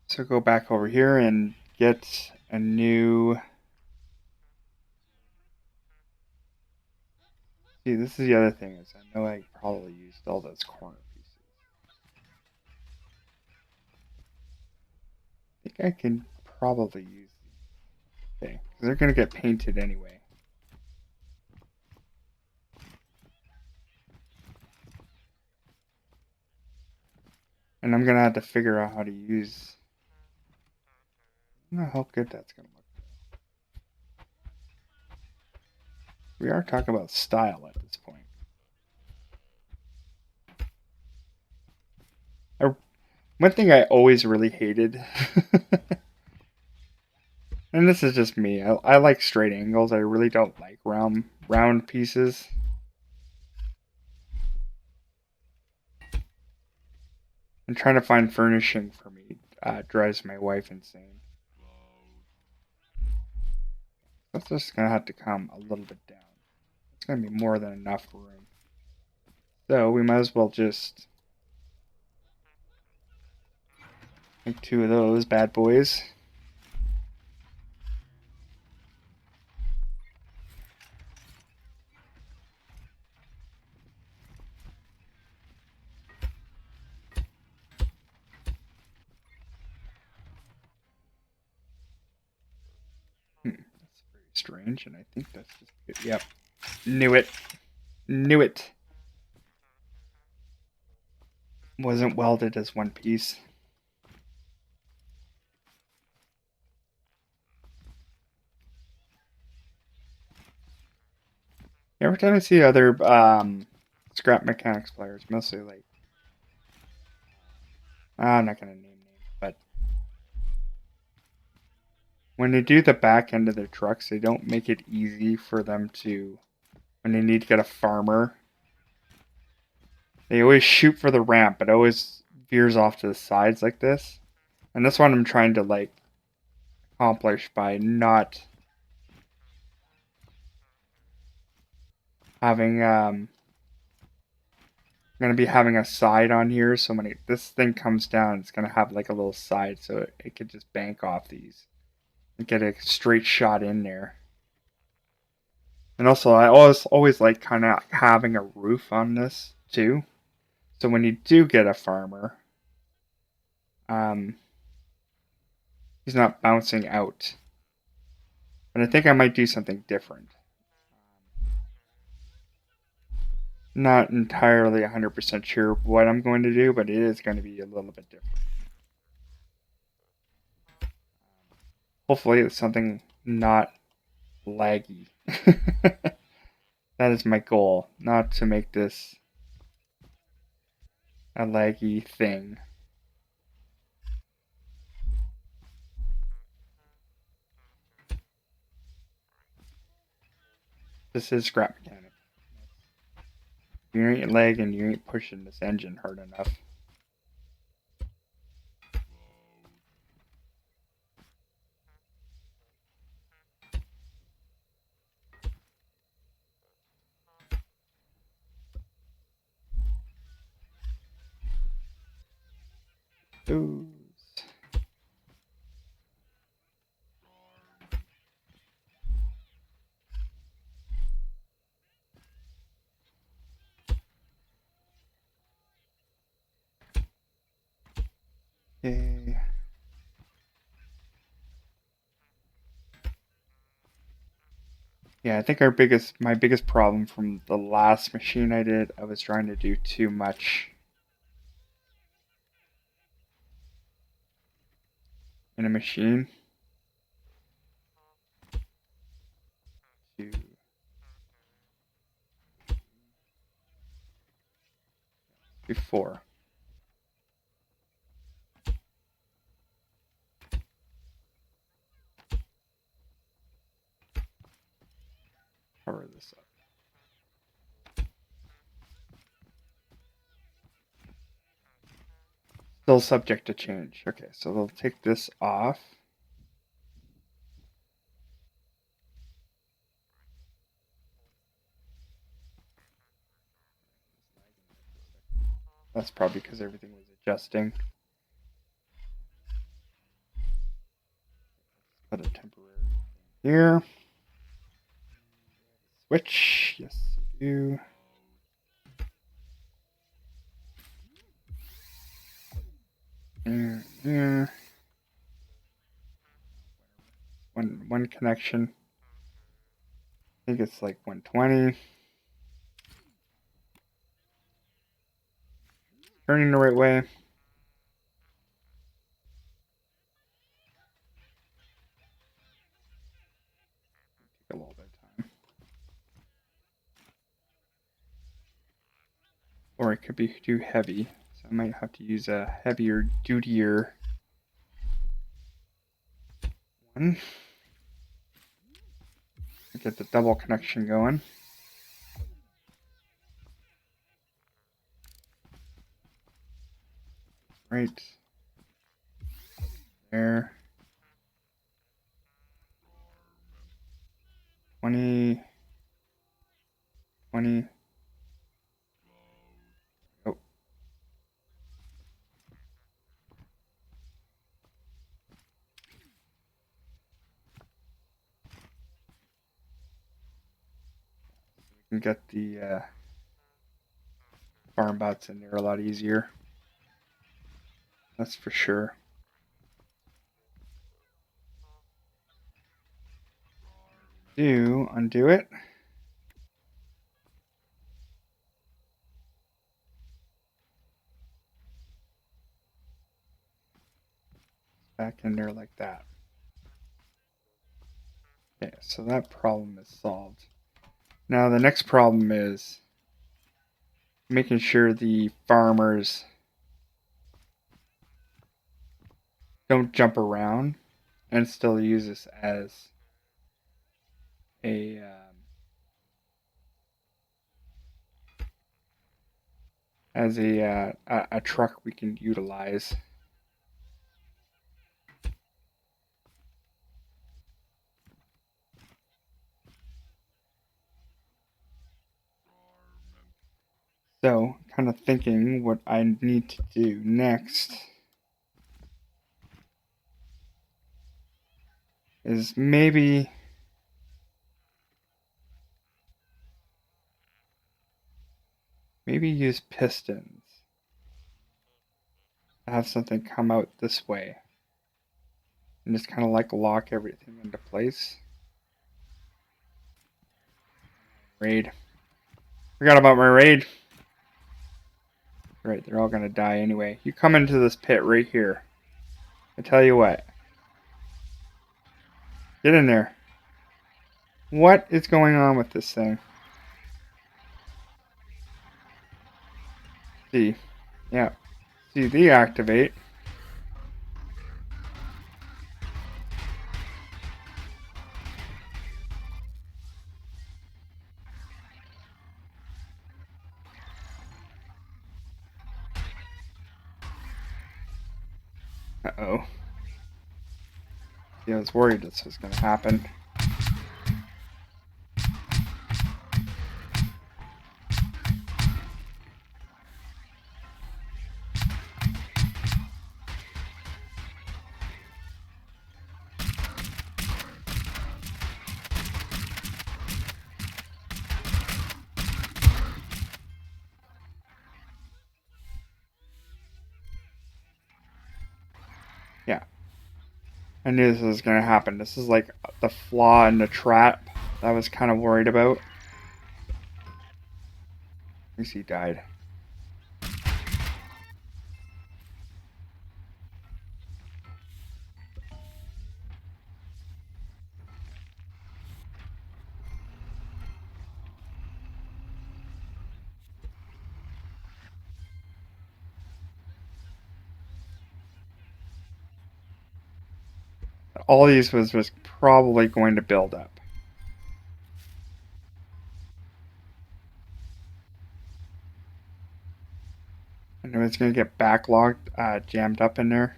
So go back over here and get a new. See, this is the other thing is I know I probably used all those corner pieces. I think I can probably use these. Okay, because they're gonna get painted anyway. And I'm gonna have to figure out how to use. I don't know how good that's gonna look. We are talking about style at this point. One thing I always really hated, and this is just me, I like straight angles. I really don't like round pieces. And trying to find furnishing for me drives my wife insane. That's just gonna have to come a little bit down. It's gonna be more than enough room. So we might as well just make 2 of those bad boys. That's very strange, and I think that's just good. Yep. Knew it. Knew it. Wasn't welded as one piece. Every time I see other scrap mechanics players, mostly like I'm not gonna name names, but when they do the back end of their trucks, they don't make it easy for them to when they need to get a farmer. They always shoot for the ramp, but it always veers off to the sides like this. And that's what I'm trying to like accomplish by not having I'm gonna be having a side on here, so when this thing comes down, it's gonna have like a little side, so it could just bank off these and get a straight shot in there. And also, I always like kind of having a roof on this too, so when you do get a farmer, um, he's not bouncing out. But I think I might do something different. Not entirely 100% sure what I'm going to do, but it is going to be a little bit different. Hopefully, it's something not laggy. That is my goal, not to make this a laggy thing. This is scrap mechanic. You ain't lagging, you ain't pushing this engine hard enough. Ooh. Yay. Yeah, I think my biggest problem from the last machine I did, I was trying to do too much in a machine. Before. Cover this up. Still subject to change. Okay, so they'll take this off. That's probably because everything was adjusting. Put a temporary here. Switch. Yes, I do. Here. One connection. I think it's like 120. Turning the right way. Take a little bit of time. Or it could be too heavy. So I might have to use a heavier, dutier one. Get the double connection going. Right there. 20. can get the farm bots in there a lot easier. That's for sure. Undo it. Back in there like that. Okay, so that problem is solved. Now the next problem is making sure the farmers don't jump around and still use this as a a truck we can utilize. So, kind of thinking what I need to do next is maybe use pistons to have something come out this way and just kind of like lock everything into place. Raid. Forgot about my raid. Right, they're all gonna die anyway. You come into this pit right here. I tell you what. Get in there. What is going on with this thing? See. Yeah. See, deactivate. Uh-oh. Yeah, I was worried this was gonna happen. Yeah. I knew this was going to happen. This is like the flaw in the trap that I was kind of worried about. At least he died. All these was probably going to build up. And it was going to get backlogged, jammed up in there.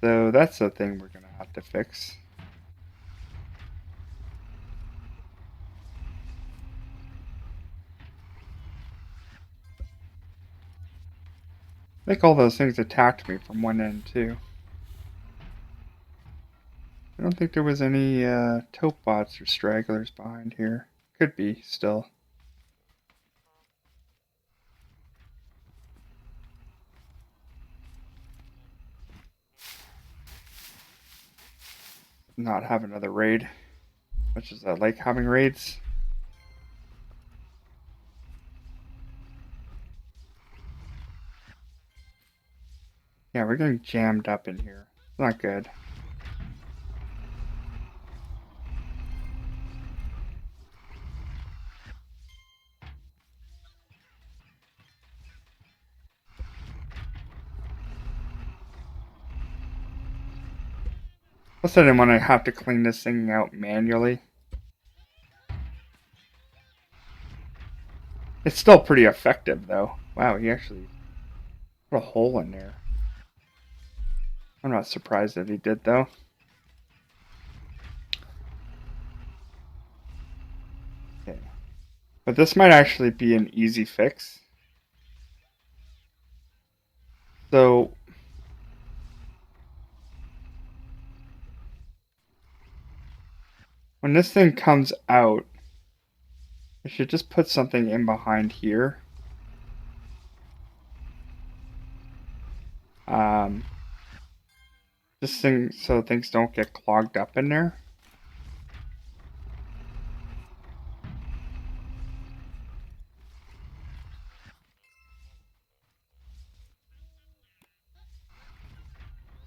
So that's the thing we're going to have to fix. I think all those things attacked me from one end too. I don't think there was any taupe bots or stragglers behind here. Could be still. Not have another raid. Much as I like having raids. Yeah, we're getting jammed up in here. It's not good. Plus I didn't want to have to clean this thing out manually. It's still pretty effective though. Wow, he actually put a hole in there. I'm not surprised that he did though. Okay. But this might actually be an easy fix. So when this thing comes out, I should just put something in behind here. This thing so things don't get clogged up in there.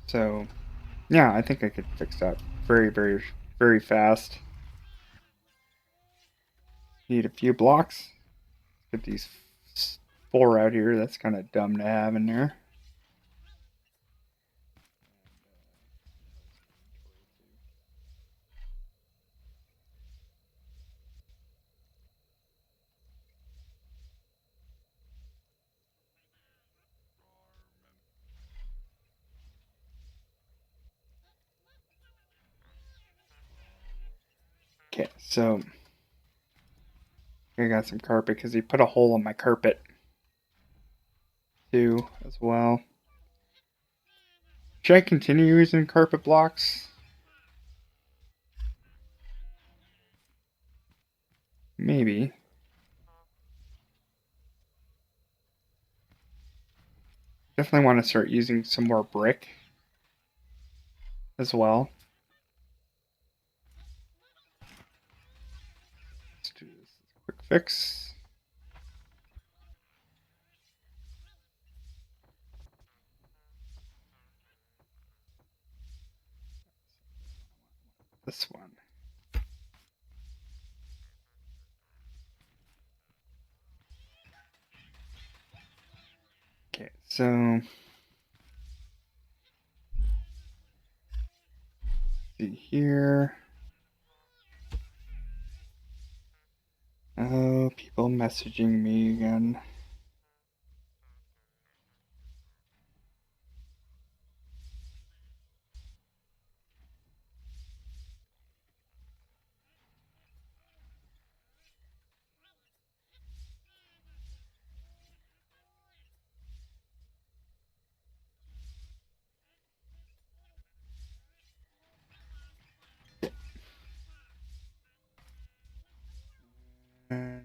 So, yeah, I think I could fix that very, very, very fast. Need a few blocks. Get these 4 out here. That's kind of dumb to have in there. Okay, so I got some carpet because he put a hole in my carpet too as well. Should I continue using carpet blocks? Maybe. Definitely want to start using some more brick as well. Let's do this quick fix. This one. Okay, so see here. Oh, people messaging me again. And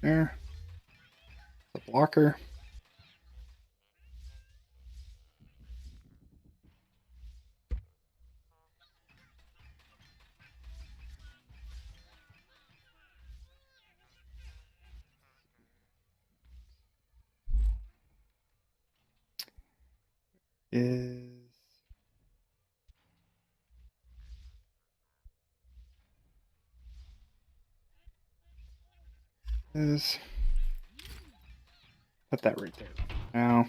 there. The blocker. Is put that right there. Now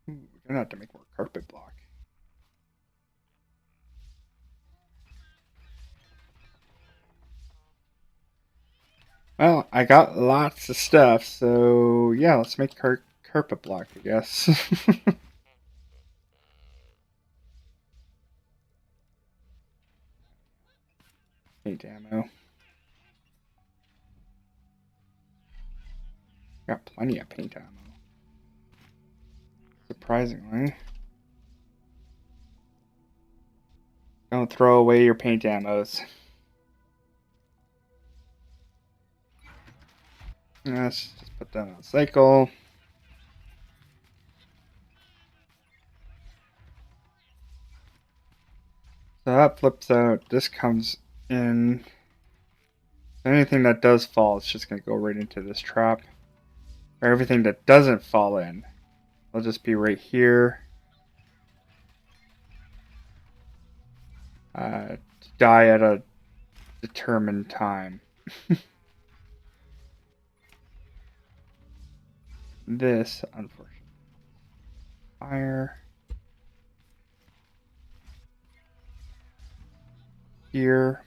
we're gonna have to make more carpet block. Well, I got lots of stuff, so yeah, let's make carpet block, I guess. Paint ammo. Got plenty of paint ammo. Surprisingly. Don't throw away your paint ammos. Let's just put that on a cycle. So that flips out. This comes in. So anything that does fall, it's just going to go right into this trap. Or everything that doesn't fall in, will just be right here. To die at a determined time. This, unfortunately. Fire. Here.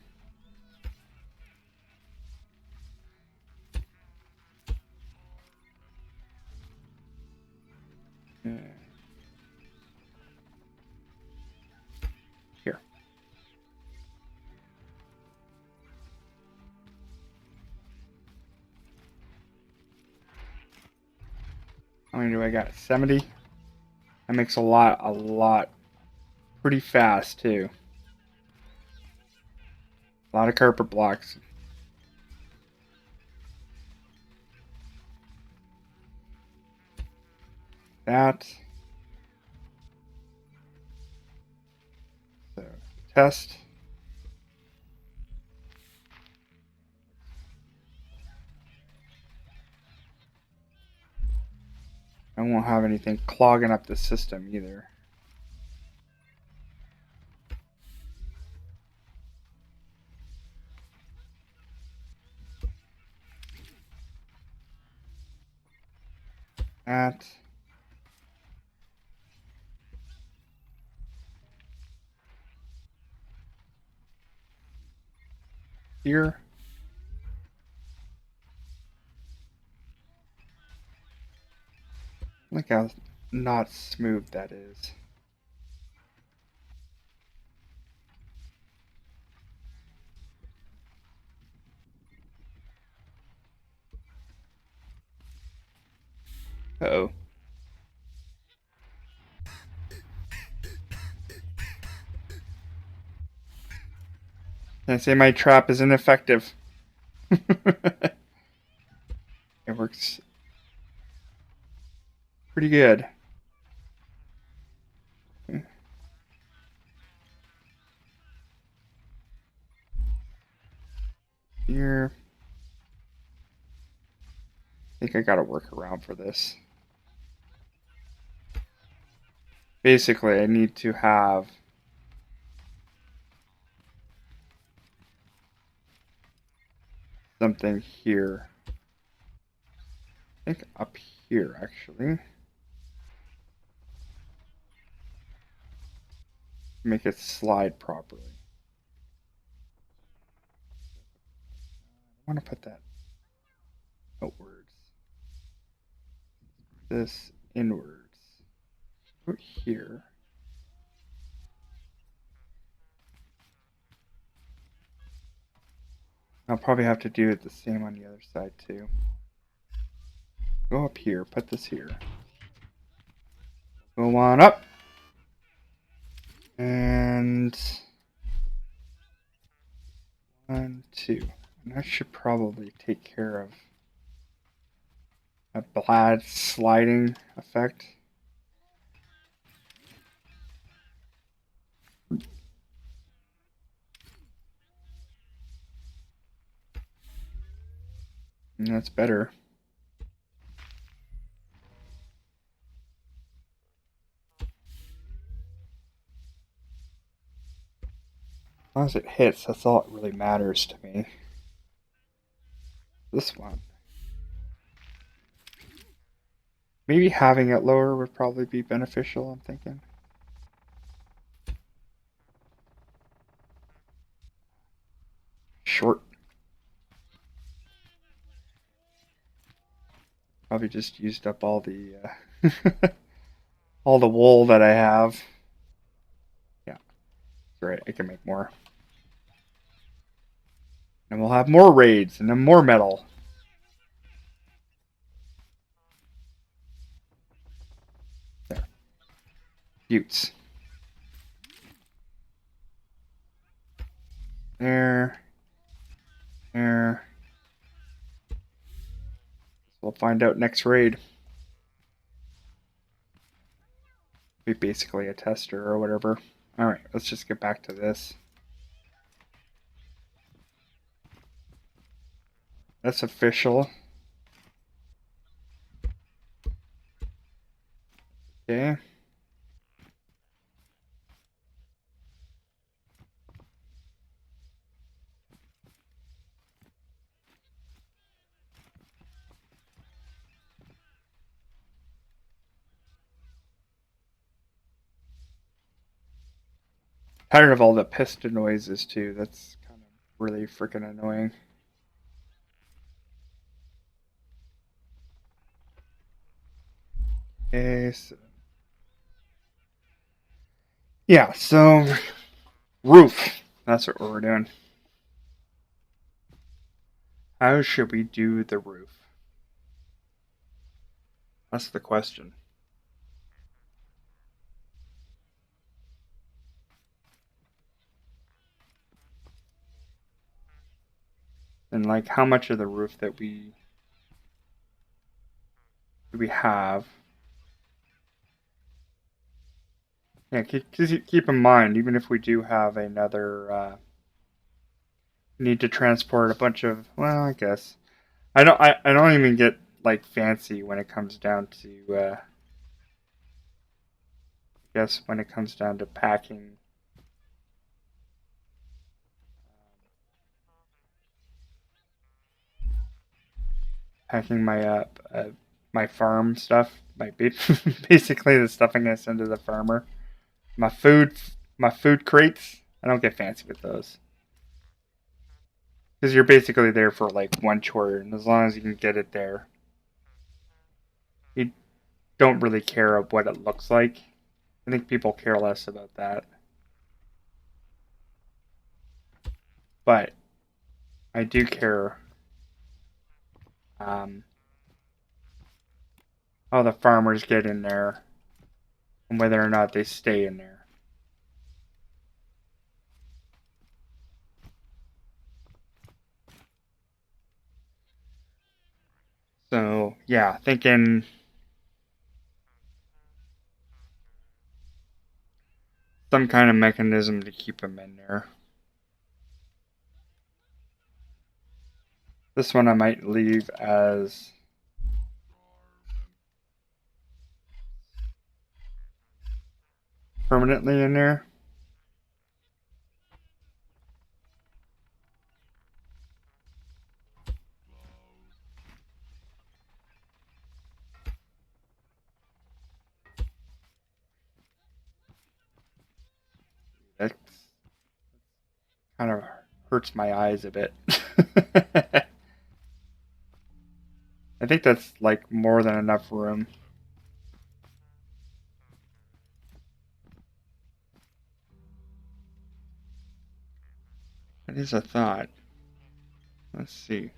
How many do I got? 70? That makes a lot. Pretty fast, too. A lot of carpet blocks. That. So, test. I won't have anything clogging up the system either. That. Here. Look how not smooth that is. Uh-oh. I say my trap is ineffective. It works pretty good. Here. I think I gotta work around for this. Basically, I need to have something here. I think up here, actually. Make it slide properly. I want to put that outwards. This inwards. Put here. I'll probably have to do it the same on the other side too. Go up here, put this here. Go on up. And 1, 2. And that should probably take care of a bad sliding effect. And that's better. As long as it hits, that's all that really matters to me. This one. Maybe having it lower would probably be beneficial, I'm thinking. Short. Probably just used up all the all the wool that I have. Yeah, great. I can make more. And we'll have more raids and then more metal. There. Buttes. There. There. We'll find out next raid. Be basically a tester or whatever. Alright, let's just get back to this. That's official. Okay. Tired of all the piston noises too. That's kind of really freaking annoying. Okay, so yeah, so roof. That's what we're doing. How should we do the roof? That's the question. And like, how much of the roof that we do we have? Yeah, keep in mind, even if we do have another, need to transport a bunch of. Well, I guess I don't even get like fancy when it comes down to. I guess when it comes down to packing my farm stuff, basically the stuff I'm gonna send to the farmer. My food my food crates. I don't get fancy with those because you're basically there for like one chore, and as long as you can get it there, you don't really care of what it looks like. I think people care less about that. But I do care um, how the farmers get in there and whether or not they stay in there. So yeah, thinking some kind of mechanism to keep them in there. This one I might leave as permanently in there. That kind of hurts my eyes a bit. I think that's like more than enough room. It is a thought. Let's see.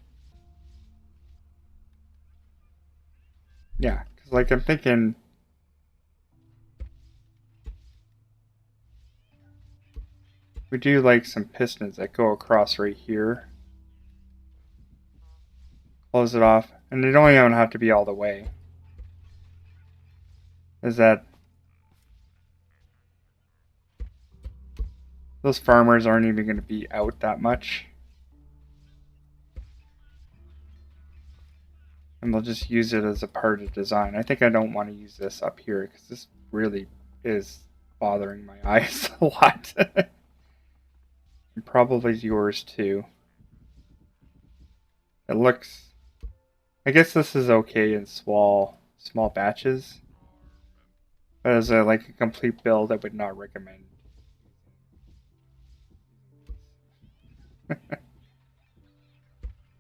Yeah, because like I'm thinking we do like some pistons that go across right here. Close it off, and they don't even have to be all the way. Is that those farmers aren't even going to be out that much, and they'll just use it as a part of design. I think I don't want to use this up here because this really is bothering my eyes a lot. And probably yours too. It looks. I guess this is okay in small batches, but as like a complete build, I would not recommend.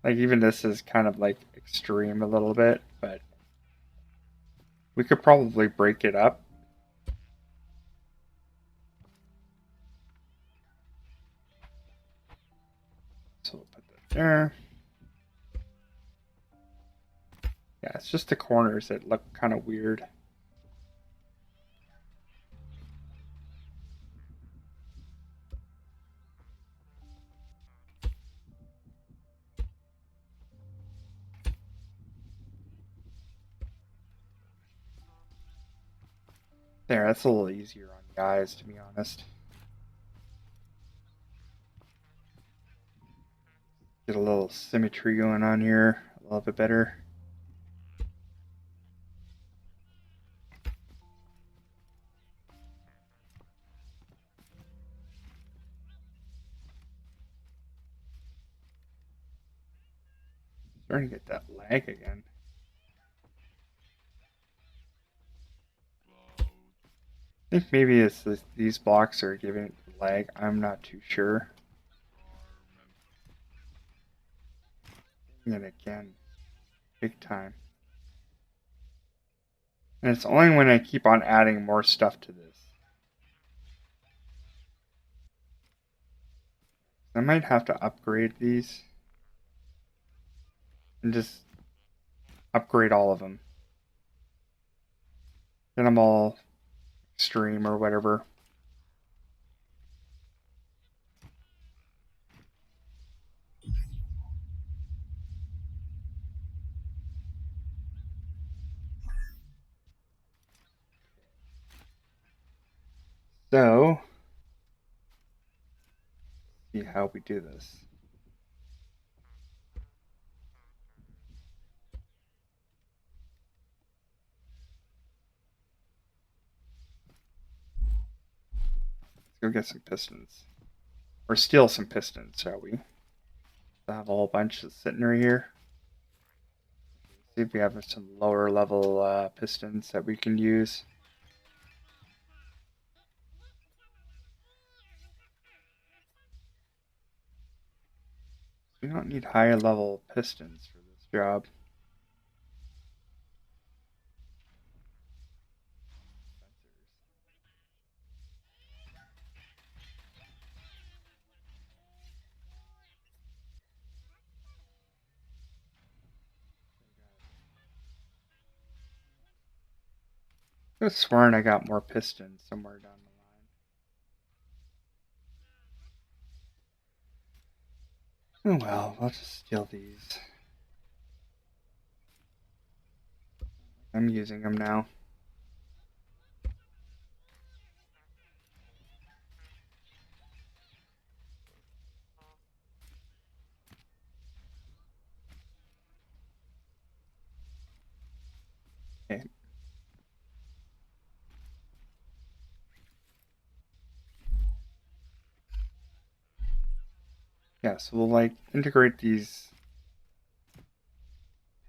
Like even this is kind of like extreme a little bit, but we could probably break it up. So we'll put that there. Yeah, it's just the corners that look kind of weird. There, that's a little easier on the eyes, to be honest. Get a little symmetry going on here a little bit better. Starting to get that lag again. I think maybe it's these blocks are giving it lag. I'm not too sure. And again, big time. And it's only when I keep on adding more stuff to this. I might have to upgrade these and just upgrade all of them. Get them all extreme or whatever. So, see how we do this. Let's go get some pistons. Or steal some pistons, shall we? I have a whole bunch sitting right here. See if we have some lower level pistons that we can use. We don't need higher level pistons for this job. I could have sworn I got more pistons somewhere down the line. Oh well, I'll just steal these. I'm using them now. Okay. Yeah, so we'll like integrate these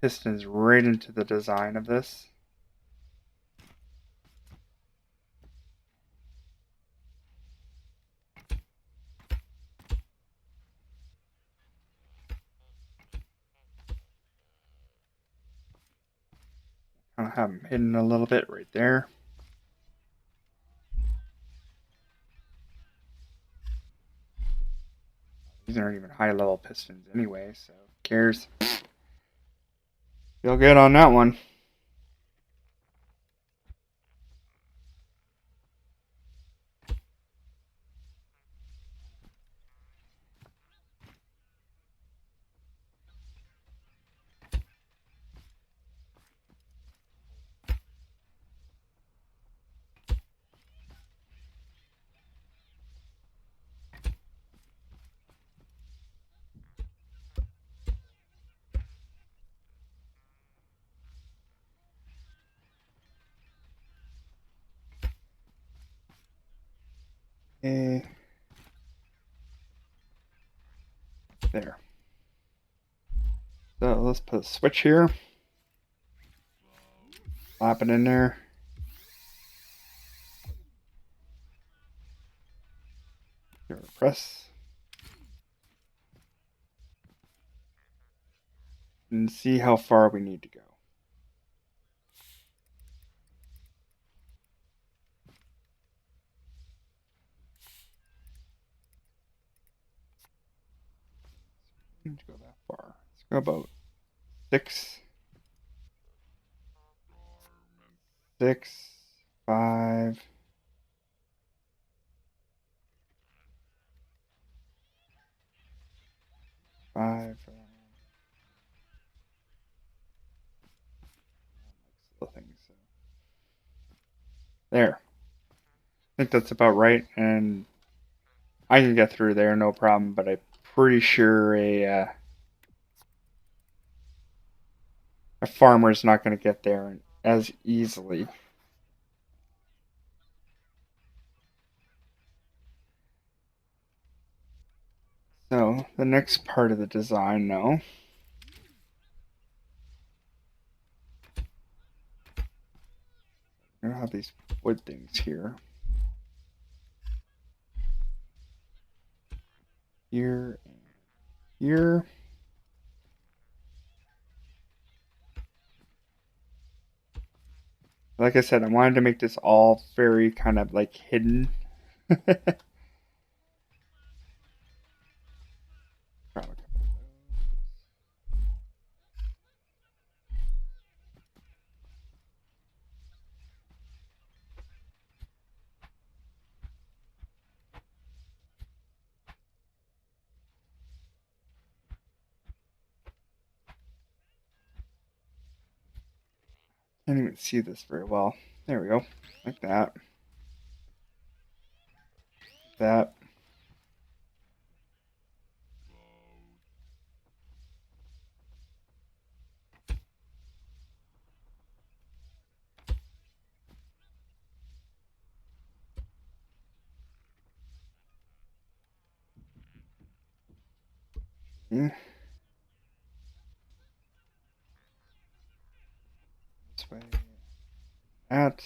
pistons right into the design of this. Kind of have them hidden a little bit right there. These aren't even high level pistons anyway, so who cares? Feel good on that one. Okay. There. So let's put a switch here. Slap it in there. Give it a press. And see how far we need to go. We need to go that far. Let's go about 6, 5. Five. Things. There. I think that's about right, and I can get through there no problem. But I'm pretty sure a farmer is not going to get there as easily. So the next part of the design now. I have these wood things here. Here and here. Like I said, I wanted to make this all very kind of like hidden. Can't even see this very well. There we go. Like that. That. This way. That.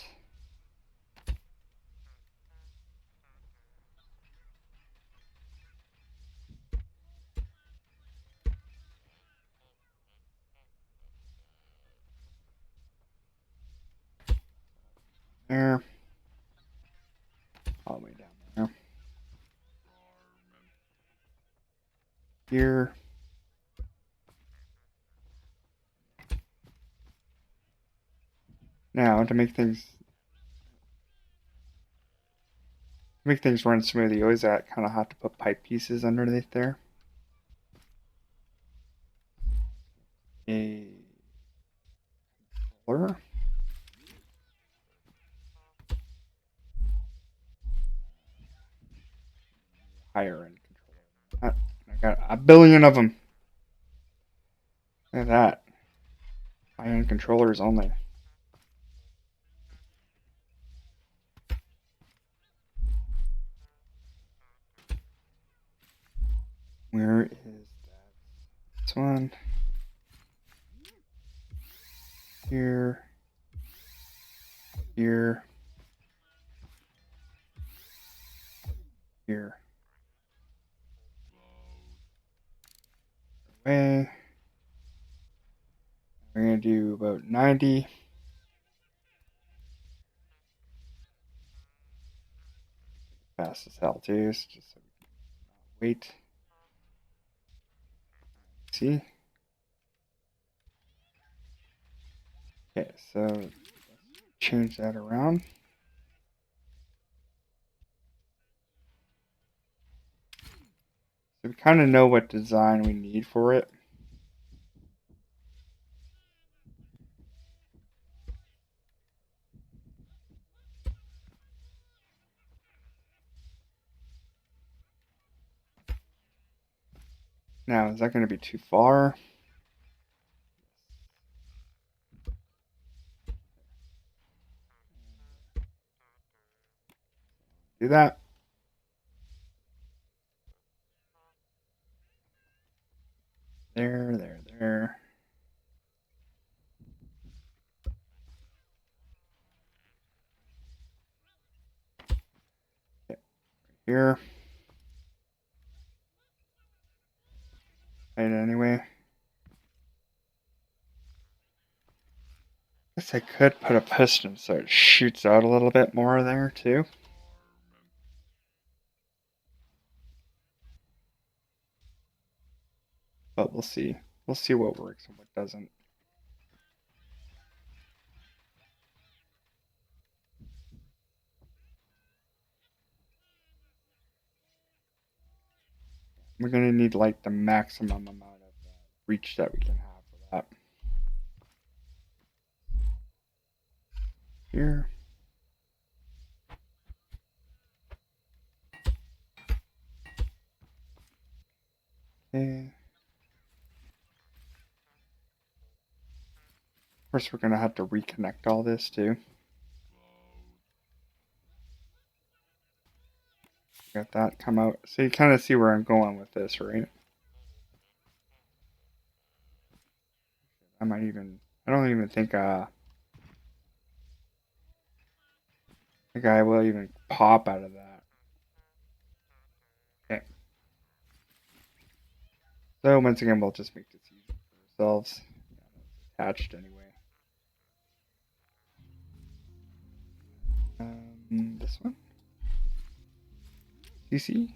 There. All the way down there. Here. Now to make things run smooth, you always kind of have to put pipe pieces underneath there. A controller. Higher end controller. I got a billion of them. Look at that. High end controllers only. Where is that? This one. Here. Here. Here. Away. We're going to do about 90. Fast as hell too, just so we can wait. See? Okay, so let's change that around. So we kind of know what design we need for it. Now, is that going to be too far? Do that. There. Okay, right here. Right, anyway. I guess I could put a piston so it shoots out a little bit more there too. But we'll see. We'll see what works and what doesn't. We're going to need like the maximum amount of reach that we can have for that. Here. Okay. Of course, we're going to have to reconnect all this too. Got that come out. So you kind of see where I'm going with this, right? I don't even think a guy will even pop out of that. Okay. So once again, we'll just make this easy for ourselves. Yeah, it's attached anyway. This one. CC.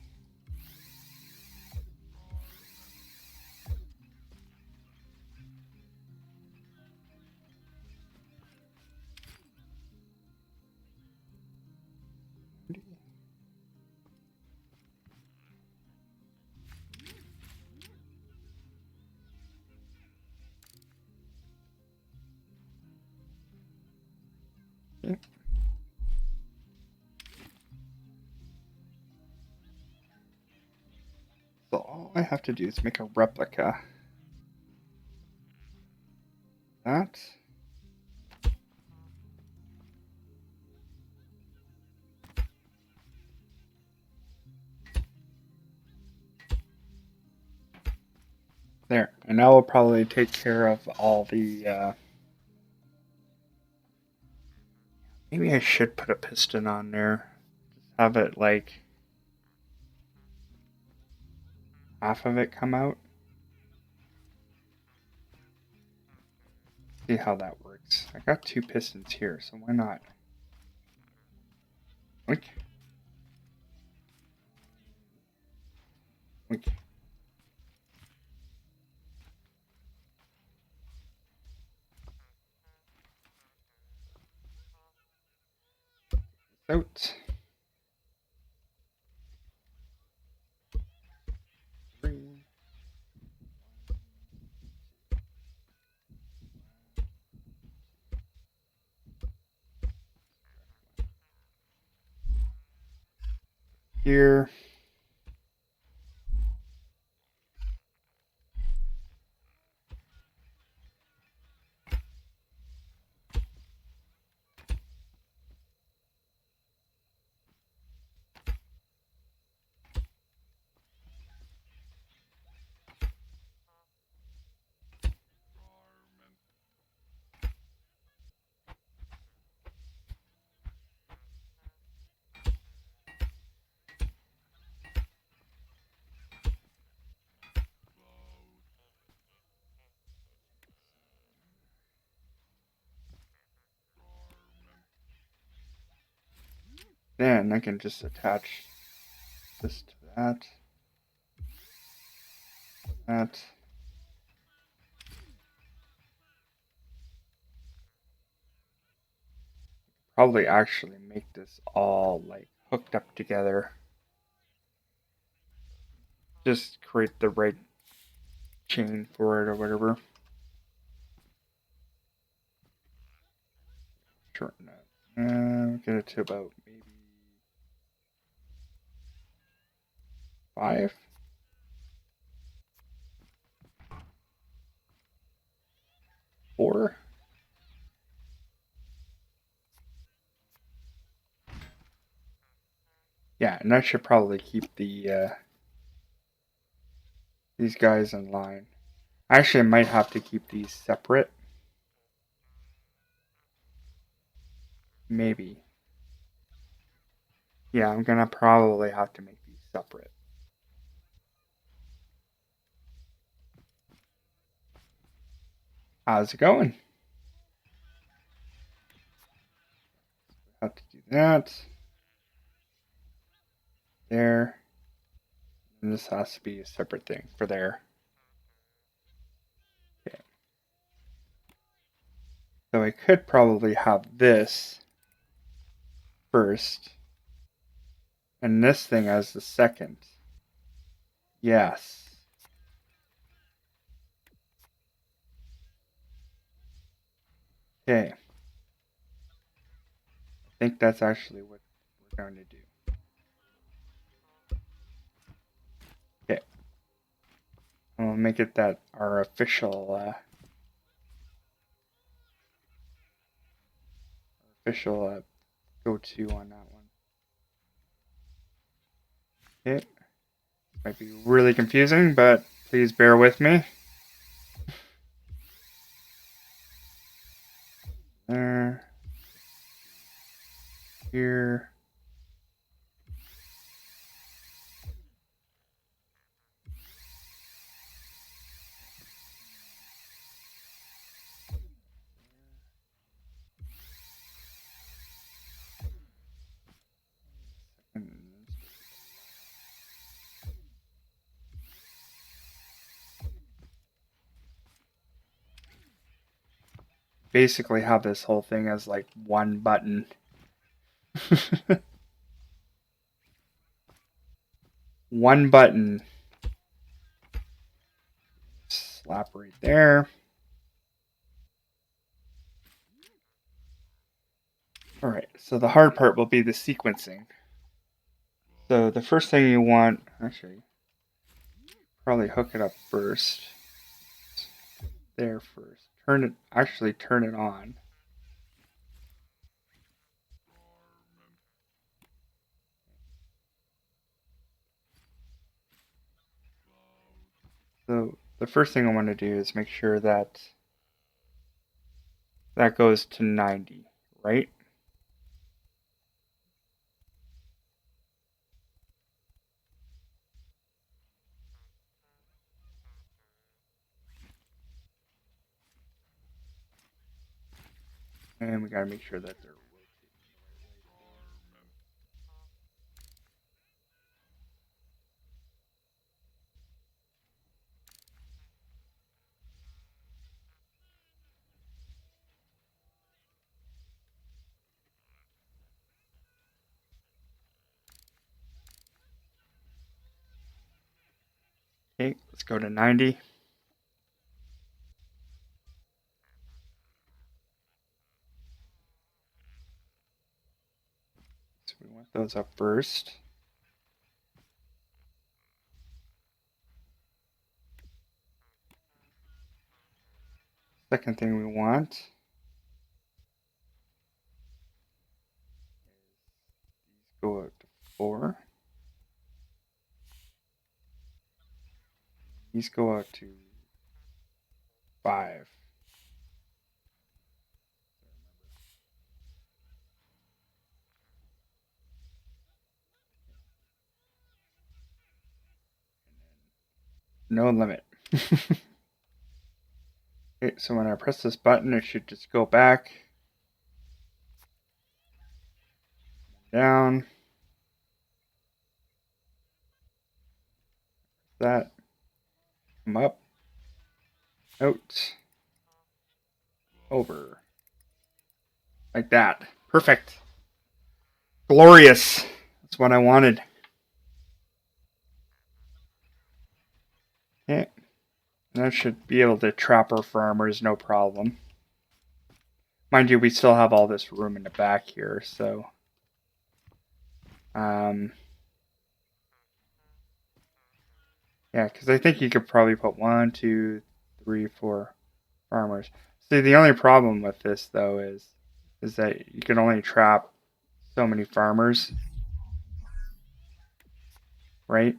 So all I have to do is make a replica. That. There. And that will probably take care of all the, maybe I should put a piston on there. Just have it like half of it come out. See how that works. I got 2 pistons here, so why not? Oink. Oink. Out. 3. Here. Then I can just attach this to that. That. Probably actually make this all like hooked up together. Just create the right chain for it or whatever. Shorten that. Get it to about maybe 5. 4. Yeah, and that should probably keep the these guys in line. Actually, I might have to keep these separate. Maybe. Yeah, I'm gonna probably have to make these separate. How's it going? Have to do that. There. And this has to be a separate thing for there. Okay. So I could probably have this first. And this thing as the second. Yes. Okay. I think that's actually what we're going to do. Okay. And we'll make it that our official go-to on that one. Okay. Might be really confusing, but please bear with me. There. Here. Basically have this whole thing as like one button. One button. Slap right there. Alright, so the hard part will be the sequencing. So the first thing you want, actually, probably hook it up first. There first. Actually turn it on. So the first thing I want to do is make sure that that goes to 90, right? And we gotta make sure that they're okay. Let's go to 90. So we want those up first. Second thing we want is go up to 4. These go out to 5. No limit. Okay, so when I press this button, it should just go back, down, that, come up, out, over, like that. Perfect. Glorious. That's what I wanted. Okay, that should be able to trap our farmers, no problem. Mind you, we still have all this room in the back here, so yeah, because I think you could probably put 1, 2, 3, 4 farmers. See, the only problem with this though is that you can only trap so many farmers, right?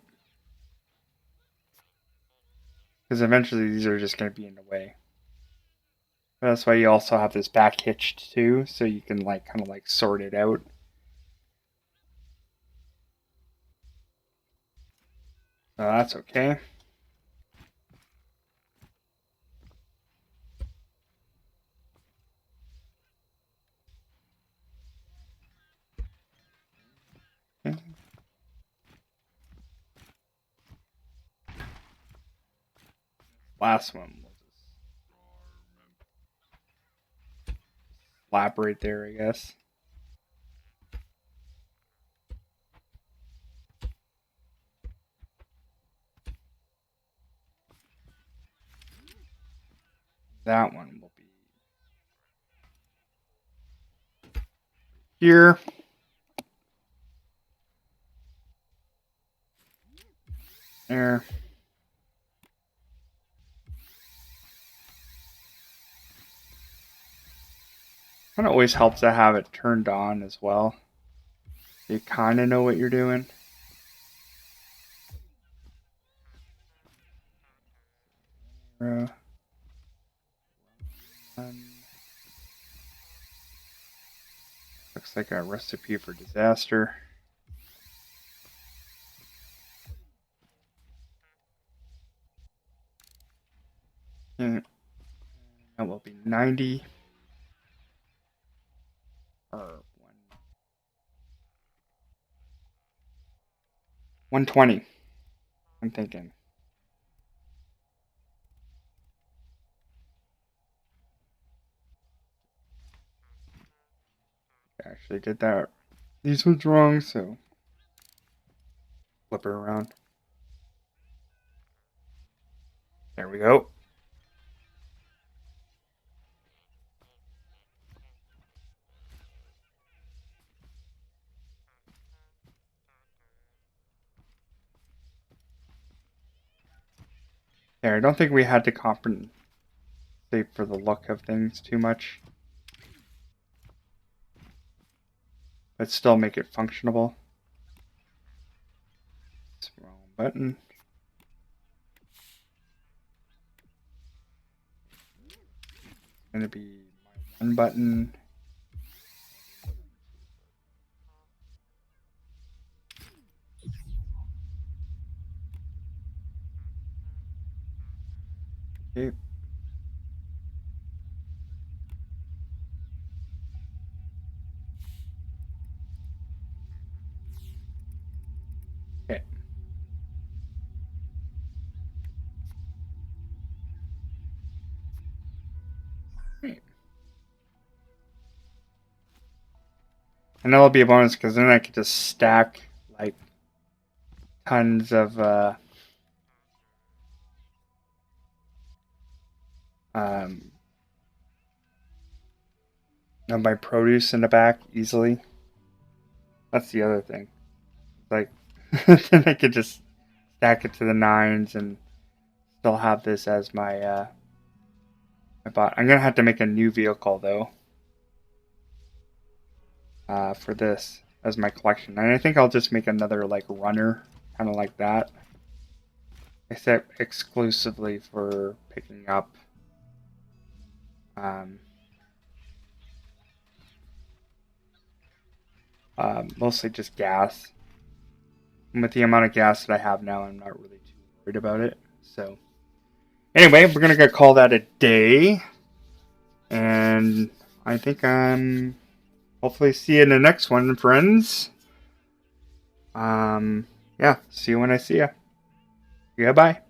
Because eventually these are just going to be in the way. That's why you also have this back hitched too, so you can like kind of like sort it out. So that's okay. Okay. Last one, we'll just slap right there, I guess. That one will be here. There. It always helps to have it turned on as well. You kind of know what you're doing. Looks like a recipe for disaster. And that will be 90. Or 120. I'm thinking. I actually did that. These was wrong, so flip her around. There we go. There, I don't think we had to compensate for the look of things too much. But still make it functionable. Wrong button. It's going to be my one button. Okay. Okay. Great. And that'll be a bonus because then I could just stack like tons of my produce in the back easily. That's the other thing. Like, then I could just stack it to the nines and still have this as my my bot. I'm gonna have to make a new vehicle though for this as my collection, and I think I'll just make another like runner, kind of like that, except exclusively for picking up mostly just gas. And with the amount of gas that I have now, I'm not really too worried about it. So anyway, we're gonna go call that a day, and I think I'm hopefully see you in the next one, friends. Yeah, see you when I see you. Goodbye.